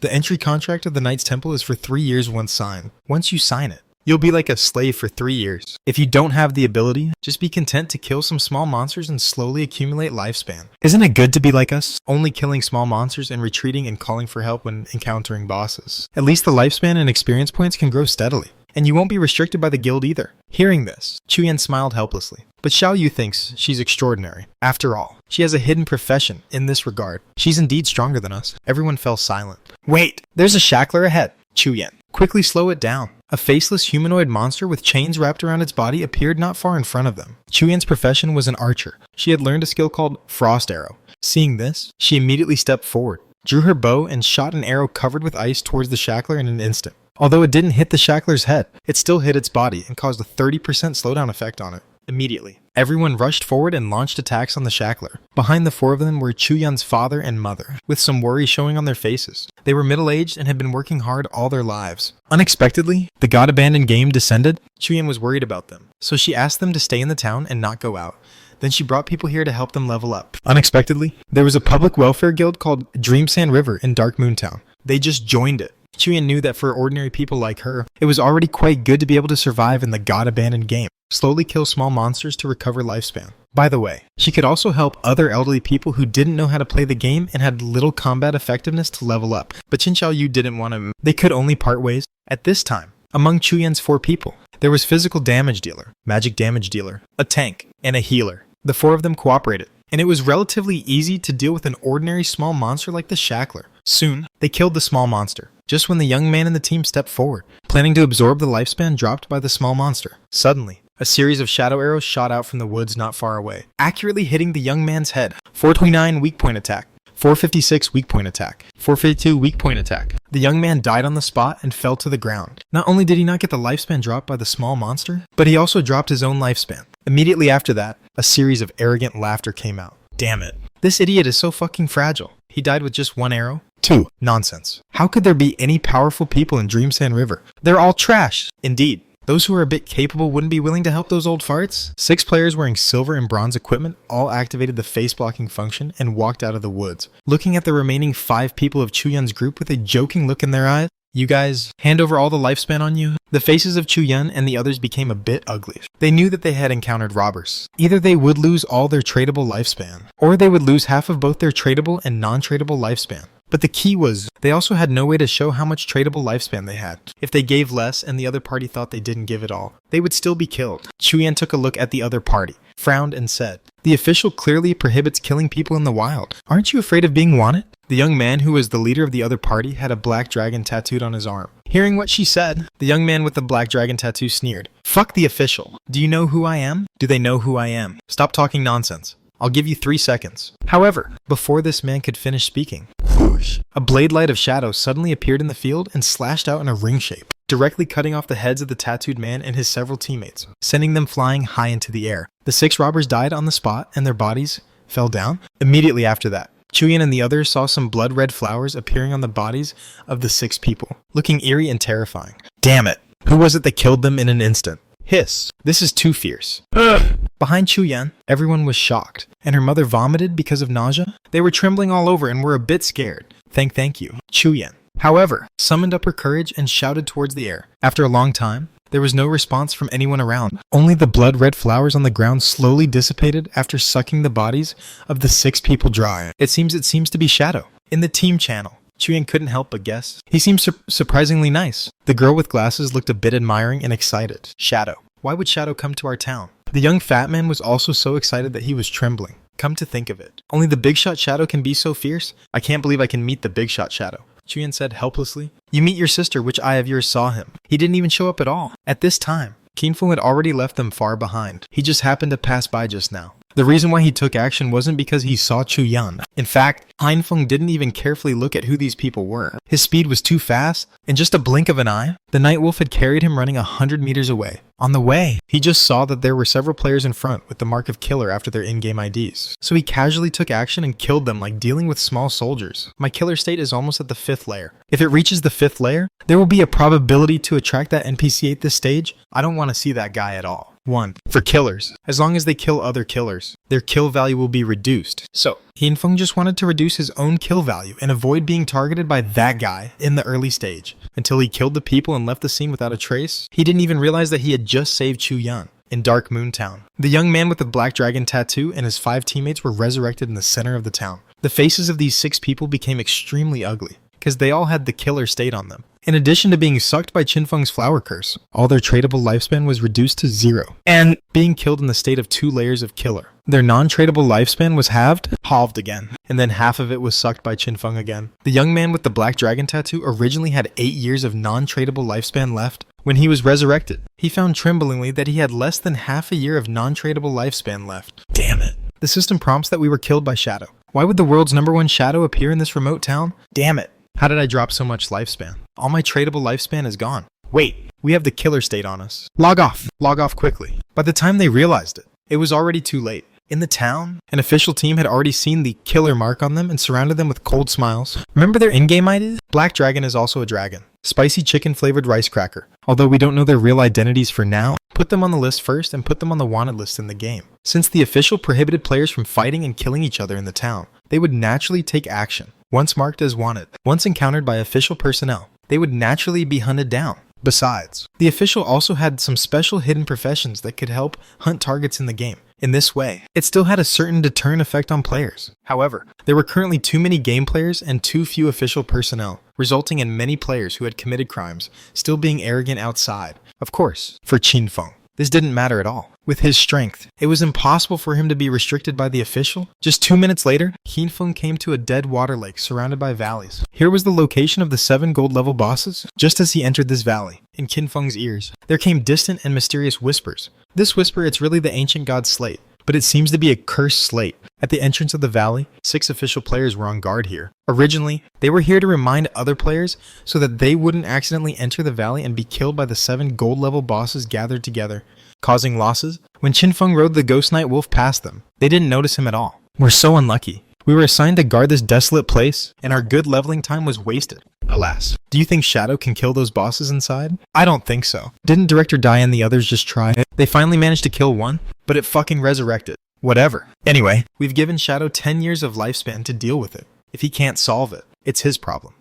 The entry contract of the Knights Temple is for 3 years once signed. Once you sign it, you'll be like a slave for 3 years. If you don't have the ability, just be content to kill some small monsters and slowly accumulate lifespan. Isn't it good to be like us? Only killing small monsters and retreating and calling for help when encountering bosses. At least the lifespan and experience points can grow steadily. And you won't be restricted by the guild either. Hearing this, Chu Yan smiled helplessly. But Xiaoyu thinks she's extraordinary. After all, she has a hidden profession in this regard. She's indeed stronger than us. Everyone fell silent. Wait, there's a shackler ahead. Chu Yan, quickly slow it down. A faceless humanoid monster with chains wrapped around its body appeared not far in front of them. Chu Yan's profession was an archer. She had learned a skill called Frost Arrow. Seeing this, she immediately stepped forward, drew her bow, and shot an arrow covered with ice towards the shackler in an instant. Although it didn't hit the shackler's head, it still hit its body and caused a 30% slowdown effect on it. Immediately, everyone rushed forward and launched attacks on the shackler. Behind the 4 of them were Chu Yan's father and mother, with some worry showing on their faces. They were middle-aged and had been working hard all their lives. Unexpectedly, the god-abandoned game descended. Chu Yan was worried about them, so she asked them to stay in the town and not go out. Then she brought people here to help them level up. Unexpectedly, there was a public welfare guild called Dream Sand River in Dark Moon Town. They just joined it. Chu Yan knew that for ordinary people like her, it was already quite good to be able to survive in the god-abandoned game. Slowly kill small monsters to recover lifespan. By the way, she could also help other elderly people who didn't know how to play the game and had little combat effectiveness to level up. But Qin Xiaoyu didn't want to. They could only part ways. At this time, among Chu Yan's 4 people, there was physical damage dealer, magic damage dealer, a tank, and a healer. The 4 of them cooperated, and it was relatively easy to deal with an ordinary small monster like the shackler. Soon, they killed the small monster, just when the young man in the team stepped forward, planning to absorb the lifespan dropped by the small monster. Suddenly, a series of shadow arrows shot out from the woods not far away, accurately hitting the young man's head. 429 weak point attack, 456 weak point attack, 452 weak point attack. The young man died on the spot and fell to the ground. Not only did he not get the lifespan dropped by the small monster, but he also dropped his own lifespan. Immediately after that, a series of arrogant laughter came out. Damn it. This idiot is so fucking fragile. He died with just 1 arrow? 2. Nonsense. How could there be any powerful people in Dream Sand River? They're all trash. Indeed. Those who are a bit capable wouldn't be willing to help those old farts? 6 players wearing silver and bronze equipment all activated the face blocking function and walked out of the woods, looking at the remaining 5 people of Chu Yan's group with a joking look in their eyes. You guys, hand over all the lifespan on you? The faces of Chu Yan and the others became a bit ugly. They knew that they had encountered robbers. Either they would lose all their tradable lifespan, or they would lose half of both their tradable and non-tradable lifespan. But the key was, they also had no way to show how much tradable lifespan they had. If they gave less and the other party thought they didn't give it all, they would still be killed. Chu Yan took a look at the other party, frowned and said, "The official clearly prohibits killing people in the wild. Aren't you afraid of being wanted?" The young man who was the leader of the other party had a black dragon tattooed on his arm. Hearing what she said, the young man with the black dragon tattoo sneered. Fuck the official. Do you know who I am? Do they know who I am? Stop talking nonsense. I'll give you 3 seconds. However, before this man could finish speaking, whoosh, a blade light of shadow suddenly appeared in the field and slashed out in a ring shape, directly cutting off the heads of the tattooed man and his several teammates, sending them flying high into the air. The 6 robbers died on the spot and their bodies fell down. Immediately after that, Chuyan and the others saw some blood-red flowers appearing on the bodies of the 6 people, looking eerie and terrifying. Damn it! Who was it that killed them in an instant? Hiss. This is too fierce. Behind Chuyan, everyone was shocked, and her mother vomited because of nausea. They were trembling all over and were a bit scared. Thank you, Chuyan. However, summoned up her courage and shouted towards the air. After a long time, there was no response from anyone around. Only the blood-red flowers on the ground slowly dissipated after sucking the bodies of the 6 people dry. It seems to be Shadow. In the team channel, Chuyan couldn't help but guess. He seemed surprisingly nice. The girl with glasses looked a bit admiring and excited. Shadow. Why would Shadow come to our town? The young fat man was also so excited that he was trembling. Come to think of it, only the big shot Shadow can be so fierce? I can't believe I can meet the big shot Shadow. Chuyan said helplessly. You meet your sister, which eye of yours saw him. He didn't even show up at all. At this time, Qinfeng had already left them far behind. He just happened to pass by just now. The reason why he took action wasn't because he saw Chuyan. In fact, Qinfeng didn't even carefully look at who these people were. His speed was too fast. In just a blink of an eye, the Night Wolf had carried him running 100 meters away. On the way, he just saw that there were several players in front with the mark of killer after their in-game IDs. So he casually took action and killed them like dealing with small soldiers. My killer state is almost at the 5th layer. If it reaches the 5th layer, there will be a probability to attract that NPC at this stage. I don't want to see that guy at all. 1. For killers. As long as they kill other killers, their kill value will be reduced. So, Qinfeng just wanted to reduce his own kill value and avoid being targeted by that guy in the early stage. Until he killed the people and left the scene without a trace, he didn't even realize that he had just saved Chuyan. In Dark Moon Town, the young man with the black dragon tattoo and his 5 teammates were resurrected in the center of the town. The faces of these 6 people became extremely ugly, because they all had the killer state on them. In addition to being sucked by Qinfeng's flower curse, all their tradable lifespan was reduced to 0, and being killed in the state of 2 layers of killer. Their non-tradable lifespan was halved again, and then half of it was sucked by Qinfeng again. The young man with the black dragon tattoo originally had 8 years of non-tradable lifespan left. When he was resurrected, he found tremblingly that he had less than half a year of non-tradable lifespan left. Damn it. The system prompts that we were killed by Shadow. Why would the world's #1 Shadow appear in this remote town? Damn it. How did I drop so much lifespan? All my tradable lifespan is gone. Wait, we have the killer state on us. Log off quickly. By the time they realized it, it was already too late. In the town, an official team had already seen the killer mark on them and surrounded them with cold smiles. Remember their in-game IDs? Black Dragon is also a dragon. Spicy chicken flavored rice cracker. Although we don't know their real identities for now, put them on the list first and put them on the wanted list in the game. Since the official prohibited players from fighting and killing each other in the town, they would naturally take action. Once marked as wanted, once encountered by official personnel, they would naturally be hunted down. Besides, the official also had some special hidden professions that could help hunt targets in the game. In this way, it still had a certain deterrent effect on players. However, there were currently too many game players and too few official personnel, resulting in many players who had committed crimes still being arrogant outside. Of course, for Qinfeng, this didn't matter at all. With his strength, it was impossible for him to be restricted by the official. Just 2 minutes later, Qinfeng came to a dead water lake surrounded by valleys. Here was the location of the 7 gold level bosses. Just as he entered this valley, in Qinfeng's ears, there came distant and mysterious whispers. This whisper, it's really the ancient god slate, but it seems to be a cursed slate. At the entrance of the valley, 6 official players were on guard here. Originally, they were here to remind other players so that they wouldn't accidentally enter the valley and be killed by the 7 gold level bosses gathered together, causing losses. When Qinfeng rode the Ghost Night Wolf past them, they didn't notice him at all. We're so unlucky. We were assigned to guard this desolate place, and our good leveling time was wasted. Alas. Do you think Shadow can kill those bosses inside? I don't think so. Didn't Director Dai and the others just try? They finally managed to kill one, but it fucking resurrected. Whatever. Anyway, we've given Shadow 10 years of lifespan to deal with it. If he can't solve it, it's his problem.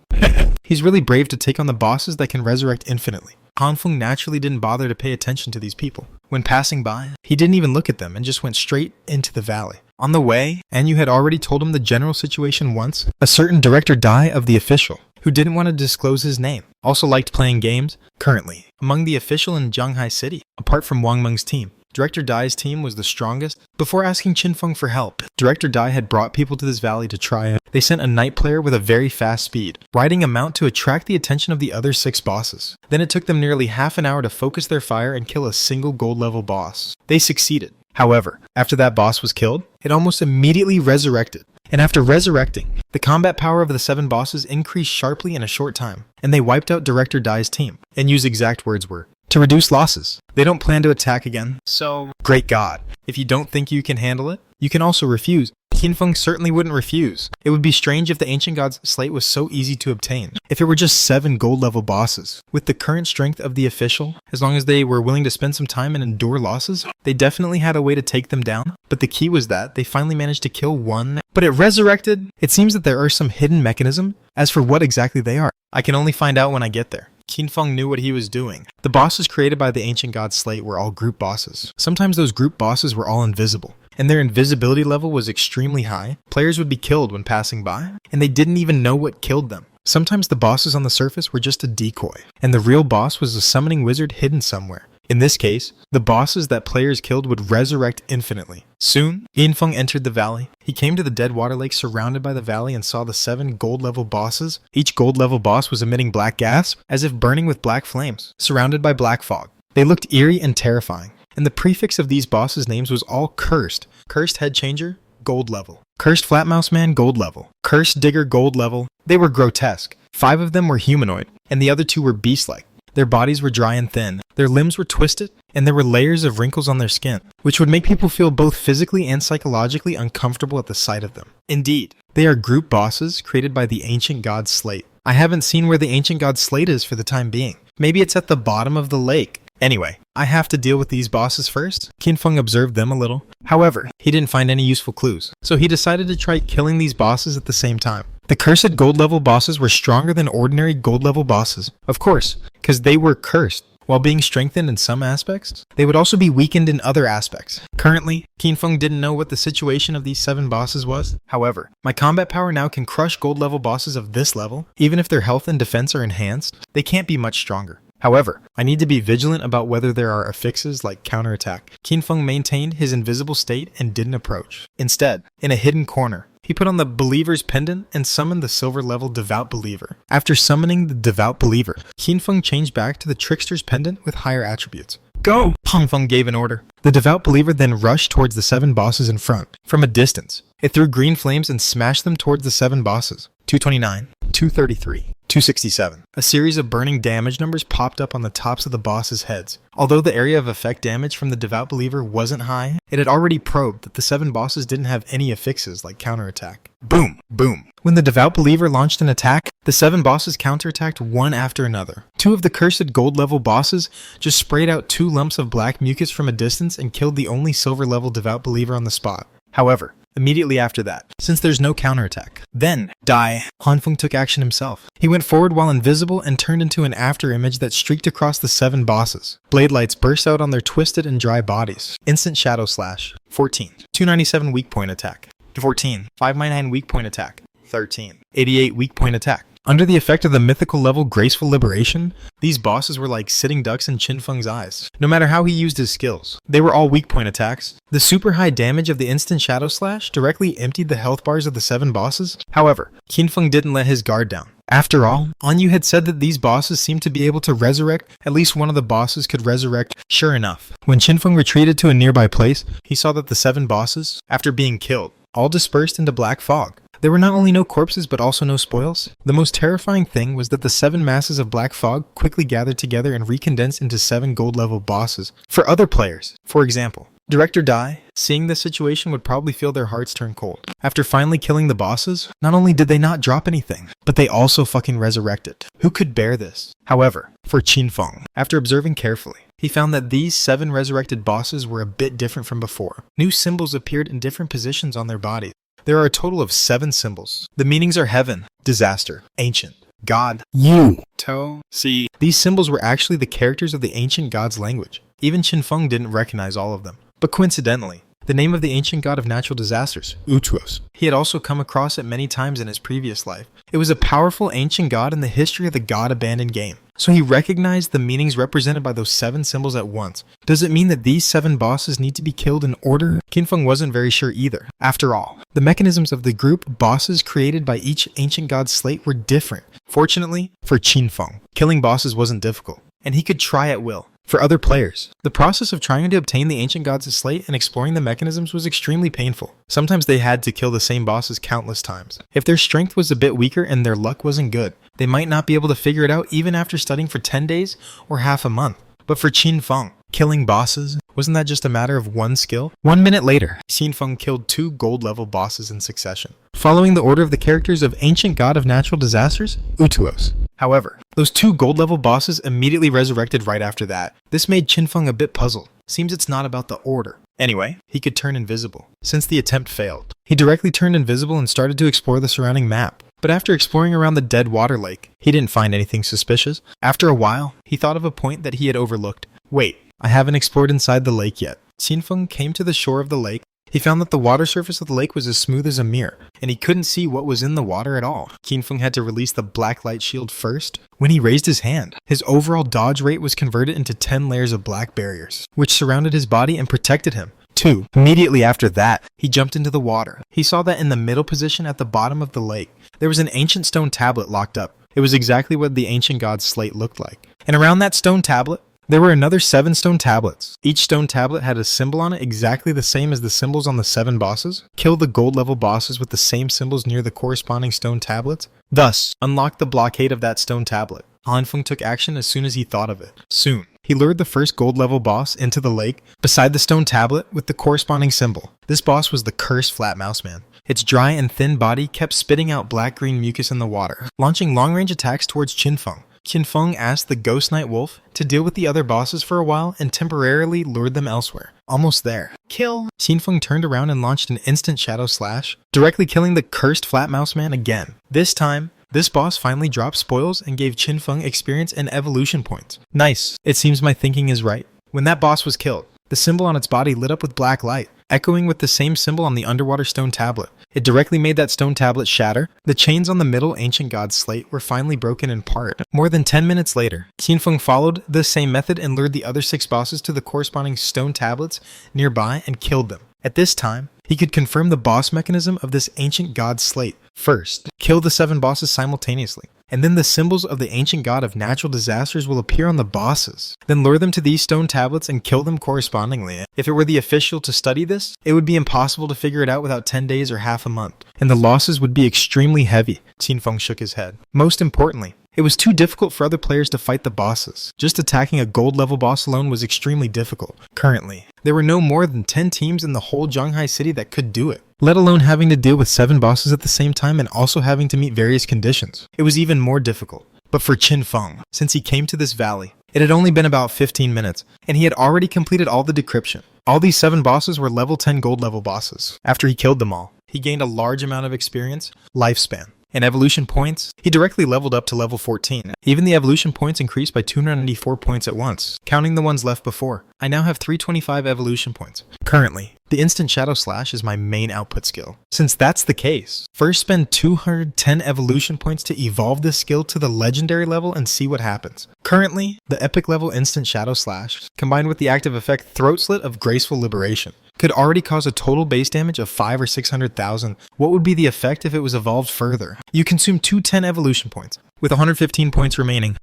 He's really brave to take on the bosses that can resurrect infinitely. Qinfeng naturally didn't bother to pay attention to these people. When passing by, he didn't even look at them and just went straight into the valley. On the way, Anyu had already told him the general situation once. A certain Director Dai of the official, who didn't want to disclose his name, also liked playing games. Currently, among the official in Zhanghai City, apart from Wang Meng's team, Director Dai's team was the strongest. Before asking Qinfeng for help, Director Dai had brought people to this valley to try it. They sent a knight player with a very fast speed, riding a mount to attract the attention of the other 6 bosses. Then it took them nearly half an hour to focus their fire and kill a single gold level boss. They succeeded. However, after that boss was killed, it almost immediately resurrected. And after resurrecting, the combat power of the 7 bosses increased sharply in a short time, and they wiped out Director Dai's team. And Yu's exact words were, to reduce losses. They don't plan to attack again, so great God. If you don't think you can handle it, you can also refuse. Qinfeng certainly wouldn't refuse. It would be strange if the Ancient God's slate was so easy to obtain. If it were just 7 gold level bosses. With the current strength of the official, as long as they were willing to spend some time and endure losses, they definitely had a way to take them down. But the key was that they finally managed to kill one, but it resurrected. It seems that there are some hidden mechanism. As for what exactly they are, I can only find out when I get there. Qinfeng knew what he was doing. The bosses created by the Ancient God's slate were all group bosses. Sometimes those group bosses were all invisible, and their invisibility level was extremely high. Players would be killed when passing by, and they didn't even know what killed them. Sometimes the bosses on the surface were just a decoy, and the real boss was a summoning wizard hidden somewhere. In this case, the bosses that players killed would resurrect infinitely. Soon, Qinfeng entered the valley. He came to the dead water lake surrounded by the valley and saw the 7 gold level bosses. Each gold level boss was emitting black gas, as if burning with black flames, surrounded by black fog. They looked eerie and terrifying, and the prefix of these bosses' names was all cursed. Cursed Head Changer, gold level. Cursed Flatmouse Man, gold level. Cursed Digger, gold level. They were grotesque. 5 of them were humanoid, and the other 2 were beast-like. Their bodies were dry and thin, their limbs were twisted, and there were layers of wrinkles on their skin, which would make people feel both physically and psychologically uncomfortable at the sight of them. Indeed, they are group bosses created by the Ancient God's slate. I haven't seen where the Ancient God's slate is for the time being. Maybe it's at the bottom of the lake. Anyway, I have to deal with these bosses first. Qinfeng observed them a little. However, he didn't find any useful clues, so he decided to try killing these bosses at the same time. The cursed gold level bosses were stronger than ordinary gold level bosses, of course, because they were cursed. While being strengthened in some aspects, they would also be weakened in other aspects. Currently, Qinfeng didn't know what the situation of these 7 bosses was. However, my combat power now can crush gold level bosses of this level. Even if their health and defense are enhanced, they can't be much stronger. However, I need to be vigilant about whether there are affixes like counterattack. Qinfeng maintained his invisible state and didn't approach. Instead, in a hidden corner, he put on the Believer's Pendant and summoned the silver level Devout Believer. After summoning the Devout Believer, Qinfeng changed back to the Trickster's Pendant with higher attributes. Go! Qinfeng gave an order. The Devout Believer then rushed towards the 7 bosses in front. From a distance, it threw green flames and smashed them towards the 7 bosses. 229, 233, 267. A series of burning damage numbers popped up on the tops of the bosses' heads. Although the area of effect damage from the Devout Believer wasn't high, it had already probed that the 7 bosses didn't have any affixes like counterattack. Boom! Boom! When the Devout Believer launched an attack, the 7 bosses counterattacked one after another. 2 of the cursed gold level bosses just sprayed out 2 lumps of black mucus from a distance and killed the only silver level Devout Believer on the spot. However, immediately after that, since there's no counterattack, then Qinfeng took action himself. He went forward while invisible and turned into an after image that streaked across the 7 bosses. Blade lights burst out on their twisted and dry bodies. Instant Shadow Slash. 14. 297 weak point attack. 14. 599 weak point attack. 13. 88 weak point attack. Under the effect of the mythical level Graceful Liberation, these bosses were like sitting ducks in Qinfeng's eyes. No matter how he used his skills, they were all weak point attacks. The super high damage of the Instant Shadow Slash directly emptied the health bars of the 7 bosses. However, Qinfeng didn't let his guard down. After all, Anyu had said that these bosses seemed to be able to resurrect. At least one of the bosses could resurrect. Sure enough, when Qinfeng retreated to a nearby place, he saw that the 7 bosses, after being killed, all dispersed into black fog. There were not only no corpses but also no spoils. The most terrifying thing was that the 7 masses of black fog quickly gathered together and recondensed into 7 gold level bosses. For other players, for example, Director Dai, seeing this situation would probably feel their hearts turn cold. After finally killing the bosses, not only did they not drop anything, but they also fucking resurrected. Who could bear this? However, for Qinfeng, after observing carefully, he found that these 7 resurrected bosses were a bit different from before. New symbols appeared in different positions on their bodies. There are a total of 7 symbols. The meanings are heaven, disaster, ancient, God, you, toe, sea. These symbols were actually the characters of the ancient god's language. Even Qinfeng didn't recognize all of them. But coincidentally, the name of the ancient god of natural disasters, Utuos. He had also come across it many times in his previous life. It was a powerful ancient god in the history of the God-abandoned game. So he recognized the meanings represented by those 7 symbols at once. Does it mean that these 7 bosses need to be killed in order? Qinfeng wasn't very sure either. After all, the mechanisms of the group bosses created by each ancient god's slate were different. Fortunately for Qinfeng, killing bosses wasn't difficult, and he could try at will. For other players, the process of trying to obtain the ancient god's slate and exploring the mechanisms was extremely painful. Sometimes they had to kill the same bosses countless times. If their strength was a bit weaker and their luck wasn't good, they might not be able to figure it out even after studying for 10 days or half a month. But for Qinfeng, killing bosses, wasn't that just a matter of one skill? 1 minute later, Qinfeng killed 2 gold level bosses in succession, following the order of the characters of Ancient God of Natural Disasters, Utuos. However, those 2 gold level bosses immediately resurrected right after that. This made Qinfeng a bit puzzled. Seems it's not about the order. Anyway, he could turn invisible. Since the attempt failed, he directly turned invisible and started to explore the surrounding map. But after exploring around the dead water lake, he didn't find anything suspicious. After a while, he thought of a point that he had overlooked. Wait, I haven't explored inside the lake yet. Qinfeng came to the shore of the lake. He found that the water surface of the lake was as smooth as a mirror, and he couldn't see what was in the water at all. Qinfeng had to release the black light shield first. When he raised his hand, his overall dodge rate was converted into 10 layers of black barriers, which surrounded his body and protected him. 2. Immediately after that, he jumped into the water. He saw that in the middle position at the bottom of the lake, there was an ancient stone tablet locked up. It was exactly what the ancient god's slate looked like. And around that stone tablet, there were another 7 stone tablets. Each stone tablet had a symbol on it exactly the same as the symbols on the 7 bosses. Kill the gold level bosses with the same symbols near the corresponding stone tablets. Thus, unlock the blockade of that stone tablet. Qinfeng took action as soon as he thought of it. Soon, he lured the first gold level boss into the lake beside the stone tablet with the corresponding symbol. This boss was the cursed flat mouse man. Its dry and thin body kept spitting out black-green mucus in the water, launching long-range attacks towards Qinfeng. Qinfeng asked the Ghost Knight Wolf to deal with the other bosses for a while and temporarily lured them elsewhere. Almost there. Kill! Qinfeng turned around and launched an instant Shadow Slash, directly killing the cursed Flat Mouse Man again. This time, this boss finally dropped spoils and gave Qinfeng experience and evolution points. Nice. It seems my thinking is right. When that boss was killed, the symbol on its body lit up with black light, echoing with the same symbol on the underwater stone tablet. It directly made that stone tablet shatter. The chains on the middle ancient god's slate were finally broken in part. More than 10 minutes later, Qinfeng followed the same method and lured the other 6 bosses to the corresponding stone tablets nearby and killed them. At this time, he could confirm the boss mechanism of this ancient god's slate. First, kill the 7 bosses simultaneously, and then the symbols of the ancient god of natural disasters will appear on the bosses. Then lure them to these stone tablets and kill them correspondingly. If it were the official to study this, it would be impossible to figure it out without 10 days or half a month, and the losses would be extremely heavy. Qinfeng shook his head. Most importantly, it was too difficult for other players to fight the bosses. Just attacking a gold level boss alone was extremely difficult. Currently, there were no more than 10 teams in the whole Zhanghai city that could do it, let alone having to deal with 7 bosses at the same time and also having to meet various conditions. It was even more difficult. But for Qinfeng, since he came to this valley, it had only been about 15 minutes, and he had already completed all the decryption. All these 7 bosses were level 10 gold level bosses. After he killed them all, he gained a large amount of experience, lifespan, and evolution points. He directly leveled up to level 14. Even the evolution points increased by 294 points at once, counting the ones left before. I now have 325 evolution points. Currently, the instant Shadow Slash is my main output skill. Since that's the case, first spend 210 evolution points to evolve this skill to the legendary level and see what happens. Currently, the epic level instant Shadow Slash, combined with the active effect Throat Slit of Graceful Liberation, could already cause a total base damage of 5 or 600,000. What would be the effect if it was evolved further? You consume 210 evolution points, with 115 points remaining.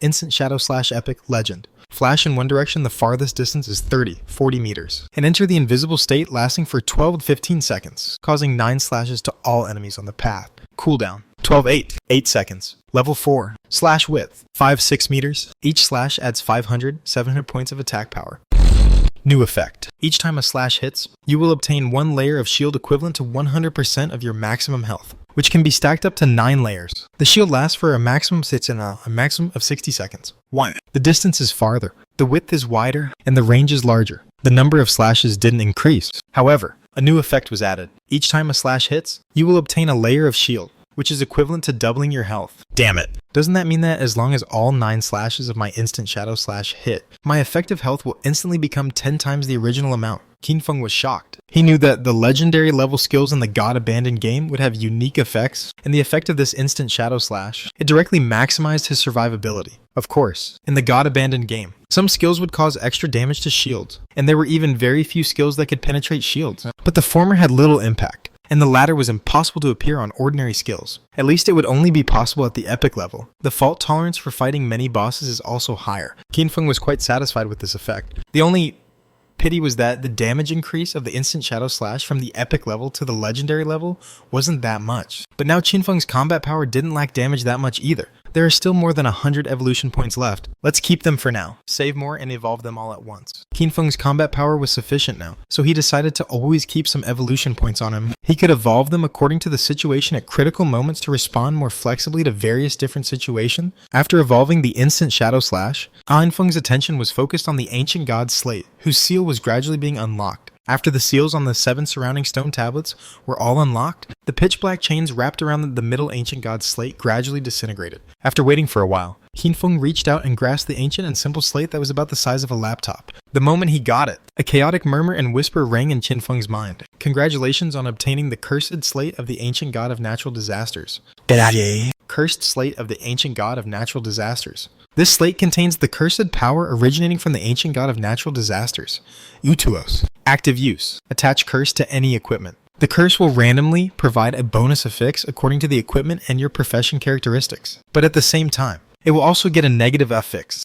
Instant Shadow Slash Epic Legend. Flash in one direction, the farthest distance is 30-40 meters, and enter the invisible state lasting for 12-15 seconds, causing 9 slashes to all enemies on the path. Cooldown 12-8, 8 seconds. Level 4, slash width 5-6 meters. Each slash adds 500-700 points of attack power. New effect. Each time a slash hits, you will obtain 1 layer of shield equivalent to 100% of your maximum health, which can be stacked up to 9 layers. The shield lasts for a maximum of 60 seconds. 1. The distance is farther, the width is wider, and the range is larger. The number of slashes didn't increase. However, a new effect was added. Each time a slash hits, you will obtain a layer of shield, which is equivalent to doubling your health. Damn it. Doesn't that mean that as long as all 9 slashes of my instant shadow slash hit, my effective health will instantly become 10 times the original amount? Qin Feng was shocked. He knew that the legendary level skills in the God Abandoned game would have unique effects, and the effect of this instant shadow slash, it directly maximized his survivability. Of course, in the God Abandoned game, some skills would cause extra damage to shields, and there were even very few skills that could penetrate shields, but the former had little impact, and the latter was impossible to appear on ordinary skills. At least it would only be possible at the epic level. The fault tolerance for fighting many bosses is also higher. Qin Feng was quite satisfied with this effect. The only pity was that the damage increase of the instant shadow slash from the epic level to the legendary level wasn't that much. But now Qin Feng's combat power didn't lack damage that much either. There are still more than 100 evolution points left. Let's keep them for now, save more and evolve them all at once. Qin Feng's combat power was sufficient now, so he decided to always keep some evolution points on him. He could evolve them according to the situation at critical moments to respond more flexibly to various different situations. After evolving the instant shadow slash, Qin Feng's attention was focused on the ancient god's slate, whose seal was gradually being unlocked. After the seals on the 7 surrounding stone tablets were all unlocked, the pitch black chains wrapped around the middle ancient god's slate gradually disintegrated. After waiting for a while, Qin Feng reached out and grasped the ancient and simple slate that was about the size of a laptop. The moment he got it, a chaotic murmur and whisper rang in Qin Feng's mind. Congratulations on obtaining the cursed slate of the ancient god of natural disasters. Cursed slate of the ancient god of natural disasters. This slate contains the cursed power originating from the ancient god of natural disasters, Utuos. Active use. Attach curse to any equipment. The curse will randomly provide a bonus affix according to the equipment and your profession characteristics. But at the same time, it will also get a negative affix.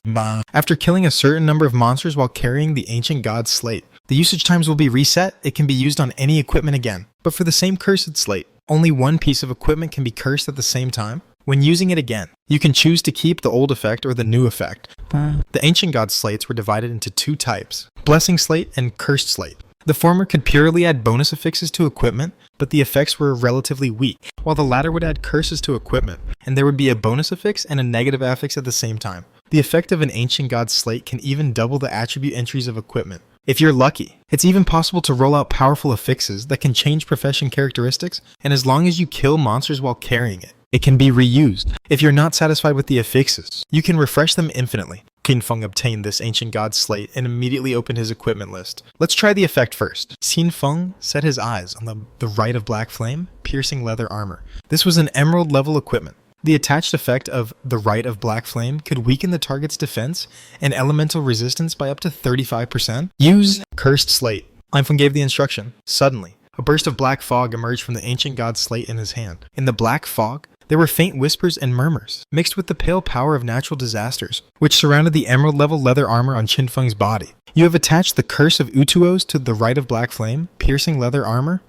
After killing a certain number of monsters while carrying the ancient god's slate, the usage times will be reset. It can be used on any equipment again. But for the same cursed slate, only one piece of equipment can be cursed at the same time. When using it again, you can choose to keep the old effect or the new effect. The ancient god slates were divided into 2 types, blessing slate and cursed slate. The former could purely add bonus affixes to equipment, but the effects were relatively weak, while the latter would add curses to equipment, and there would be a bonus affix and a negative affix at the same time. The effect of an ancient god slate can even double the attribute entries of equipment. If you're lucky, it's even possible to roll out powerful affixes that can change profession characteristics, and as long as you kill monsters while carrying it, it can be reused. If you're not satisfied with the affixes, you can refresh them infinitely. Qin Feng obtained this ancient god slate and immediately opened his equipment list. Let's try the effect first. Qin Feng set his eyes on the Rite of Black Flame, piercing leather armor. This was an emerald level equipment. The attached effect of the Rite of Black Flame could weaken the target's defense and elemental resistance by up to 35%. Use Cursed Slate. Qin Feng gave the instruction. Suddenly, a burst of black fog emerged from the ancient god's slate in his hand. In the black fog, there were faint whispers and murmurs, mixed with the pale power of natural disasters, which surrounded the emerald-level leather armor on Qin Feng's body. You have attached the Curse of Utuos to the Rite of Black Flame, piercing leather armor.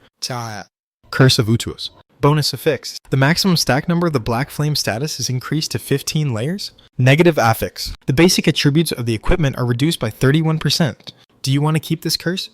Curse of Utuos. Bonus affix. The maximum stack number of the Black Flame status is increased to 15 layers. Negative affix. The basic attributes of the equipment are reduced by 31%. Do you want to keep this curse?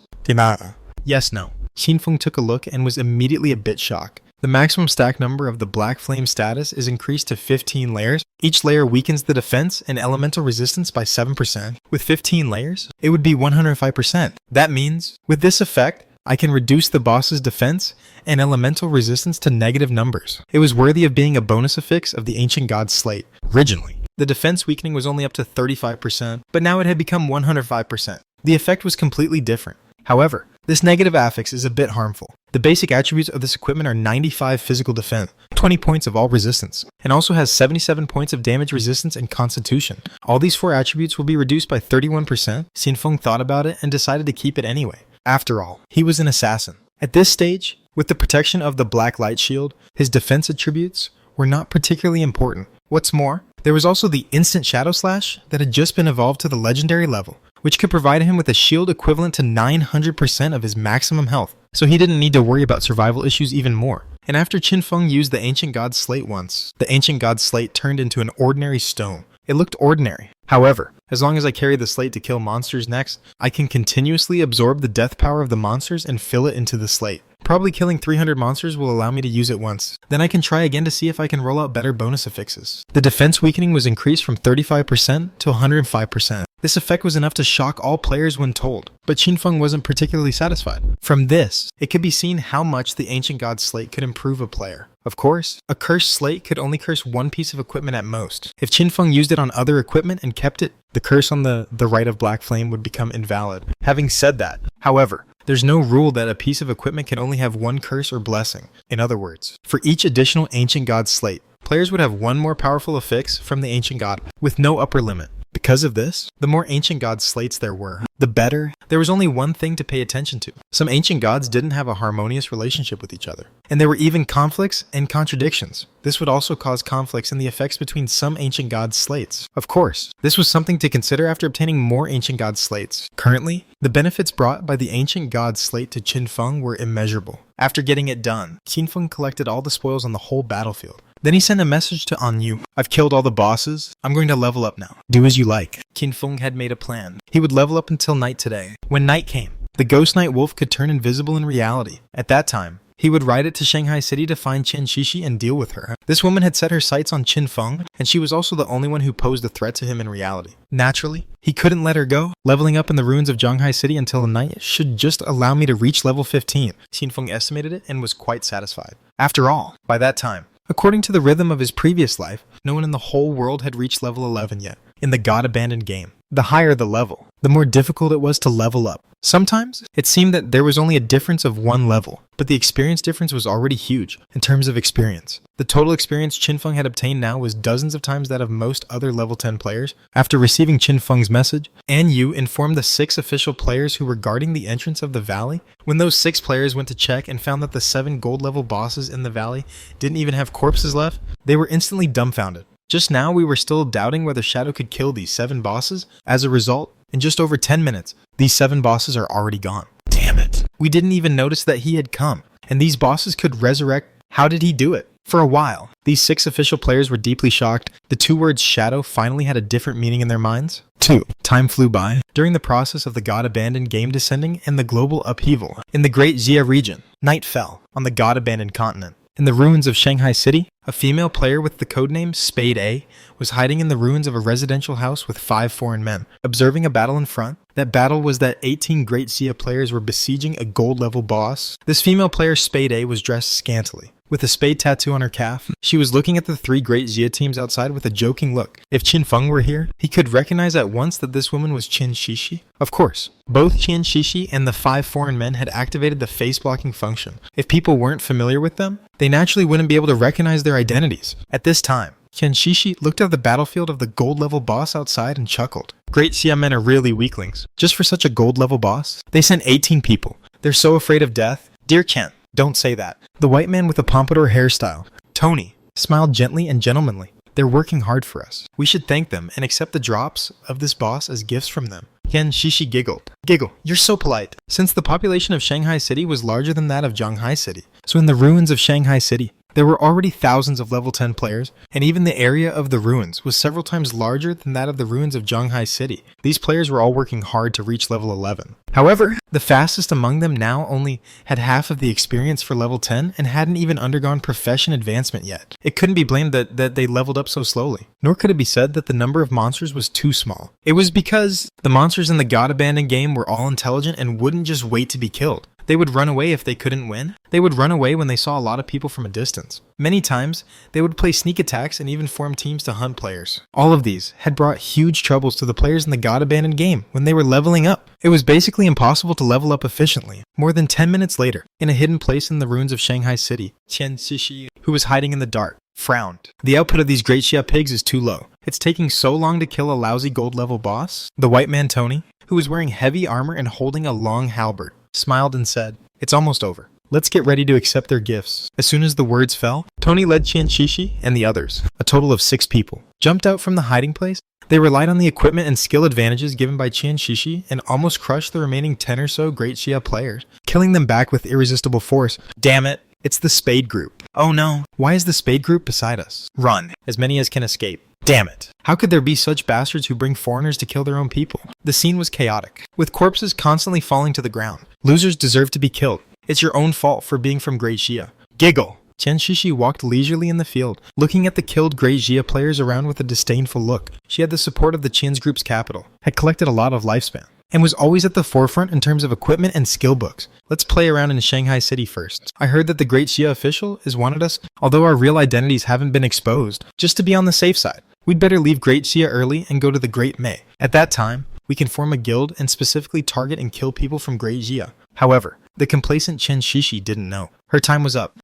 Yes, no. Qin Feng took a look and was immediately a bit shocked. The maximum stack number of the Black Flame status is increased to 15 layers. Each layer weakens the defense and elemental resistance by 7%. With 15 layers, it would be 105%. That means, with this effect, I can reduce the boss's defense and elemental resistance to negative numbers. It was worthy of being a bonus affix of the Ancient God's Slate. Originally, the defense weakening was only up to 35%, but now it had become 105%. The effect was completely different. However, this negative affix is a bit harmful. The basic attributes of this equipment are 95 physical defense, 20 points of all resistance, and also has 77 points of damage resistance and constitution. All these 4 attributes will be reduced by 31%. Qin Feng thought about it and decided to keep it anyway. After all, he was an assassin. At this stage, with the protection of the Black Light Shield, his defense attributes were not particularly important. What's more, there was also the Instant Shadow Slash that had just been evolved to the legendary level, which could provide him with a shield equivalent to 900% of his maximum health, so he didn't need to worry about survival issues even more. And after Qin Feng used the Ancient God's Slate once, the Ancient God's Slate turned into an ordinary stone. It looked ordinary. However, as long as I carry the slate to kill monsters next, I can continuously absorb the death power of the monsters and fill it into the slate. Probably killing 300 monsters will allow me to use it once. Then I can try again to see if I can roll out better bonus affixes. The defense weakening was increased from 35% to 105%. This effect was enough to shock all players when told, but Qin Feng wasn't particularly satisfied. From this, it could be seen how much the Ancient God's Slate could improve a player. Of course, a cursed slate could only curse one piece of equipment at most. If Qin Feng used it on other equipment and kept it, the curse on the right of Black Flame would become invalid. Having said that, however, there's no rule that a piece of equipment can only have one curse or blessing. In other words, for each additional Ancient God's Slate, players would have one more powerful affix from the Ancient God, with no upper limit. Because of this, the more Ancient God's Slates there were, the better. There was only one thing to pay attention to. Some ancient gods didn't have a harmonious relationship with each other, and there were even conflicts and contradictions. This would also cause conflicts in the effects between some Ancient God's Slates. Of course, this was something to consider after obtaining more Ancient God's Slates. Currently, the benefits brought by the Ancient God's Slate to Qin Feng were immeasurable. After getting it done, Qin Feng collected all the spoils on the whole battlefield. Then he sent a message to An Yu. I've killed all the bosses. I'm going to level up now. Do as you like. Qin Feng had made a plan. He would level up until night today. When night came, the Ghost Knight Wolf could turn invisible in reality. At that time, he would ride it to Shanghai City to find Qian Shishi and deal with her. This woman had set her sights on Qin Feng, and she was also the only one who posed a threat to him in reality. Naturally, he couldn't let her go. Leveling up in the ruins of Zhanghai City until the night should just allow me to reach level 15. Qin Feng estimated it and was quite satisfied. After all, by that time, according to the rhythm of his previous life, no one in the whole world had reached level 11 yet, in the God-abandoned game. The higher the level, the more difficult it was to level up. Sometimes, it seemed that there was only a difference of one level, but the experience difference was already huge in terms of experience. The total experience Qin Feng had obtained now was dozens of times that of most other level 10 players. After receiving Qin Feng's message, An Yu informed the 6 official players who were guarding the entrance of the valley. When those 6 players went to check and found that the 7 gold level bosses in the valley didn't even have corpses left, they were instantly dumbfounded. Just now we were still doubting whether Shadow could kill these 7 bosses. As a result, in just over 10 minutes, these 7 bosses are already gone. Damn it. We didn't even notice that he had come, and these bosses could resurrect. How did he do it? For a while, these 6 official players were deeply shocked. The 2 words shadow finally had a different meaning in their minds. 2. Time flew by. During the process of the God-abandoned game descending and the global upheaval in the Great Xia region, night fell on the God-abandoned continent. In the ruins of Shanghai City, a female player with the codename Spade A was hiding in the ruins of a residential house with 5 foreign men, observing a battle in front. That battle was that 18 Great Xia players were besieging a gold-level boss. This female player, Spade A, was dressed scantily, with a spade tattoo on her calf. She was looking at the 3 Great Xia teams outside with a joking look. If Qin Feng were here, he could recognize at once that this woman was Qian Shishi. Of course, both Qian Shishi and the 5 foreign men had activated the face-blocking function. If people weren't familiar with them, they naturally wouldn't be able to recognize their identities. At this time, Qian Shishi looked at the battlefield of the gold-level boss outside and chuckled. Great Xia men are really weaklings. Just for such a gold-level boss, they sent 18 people. They're so afraid of death. Dear Qian, don't say that. The white man with the pompadour hairstyle, Tony, smiled gently and gentlemanly. They're working hard for us. We should thank them and accept the drops of this boss as gifts from them. Qian Shishi giggled. Giggle, you're so polite. Since the population of Shanghai City was larger than that of Zhanghai City, so in the ruins of Shanghai City, there were already thousands of level 10 players, and even the area of the ruins was several times larger than that of the ruins of Zhanghai City. These players were all working hard to reach level 11. However, the fastest among them now only had half of the experience for level 10 and hadn't even undergone profession advancement yet. It couldn't be blamed that they leveled up so slowly, nor could it be said that the number of monsters was too small. It was because the monsters in the God-abandoned game were all intelligent and wouldn't just wait to be killed. They would run away if they couldn't win. They would run away when they saw a lot of people from a distance. Many times, they would play sneak attacks and even form teams to hunt players. All of these had brought huge troubles to the players in the God-abandoned game when they were leveling up. It was basically impossible to level up efficiently. More than 10 minutes later, in a hidden place in the ruins of Shanghai City, Qian Shishi, who was hiding in the dark, frowned. The output of these Great Xia pigs is too low. It's taking so long to kill a lousy gold-level boss. The white man Tony, who was wearing heavy armor and holding a long halberd, smiled and said, "It's almost over. Let's get ready to accept their gifts." As soon as the words fell, Tony led Qian Shishi and the others, a total of 6 people, jumped out from the hiding place. They relied on the equipment and skill advantages given by Qian Shishi and almost crushed the remaining 10 or so Great Xia players, killing them back with irresistible force. Damn it, it's the Spade group. Oh no, why is the Spade group beside us? Run, as many as can escape. Damn it. How could there be such bastards who bring foreigners to kill their own people? The scene was chaotic, with corpses constantly falling to the ground. Losers deserve to be killed. It's your own fault for being from Great Xia. Giggle. Chen Shishi walked leisurely in the field, looking at the killed Great Xia players around with a disdainful look. She had the support of the Qin's group's capital, had collected a lot of lifespan, and was always at the forefront in terms of equipment and skill books. Let's play around in Shanghai City first. I heard that the Great Xia official has wanted us, although our real identities haven't been exposed, just to be on the safe side. We'd better leave Great Xia early and go to the Great Mei. At that time, we can form a guild and specifically target and kill people from Great Xia. However, the complacent Chen Shishi didn't know. Her time was up.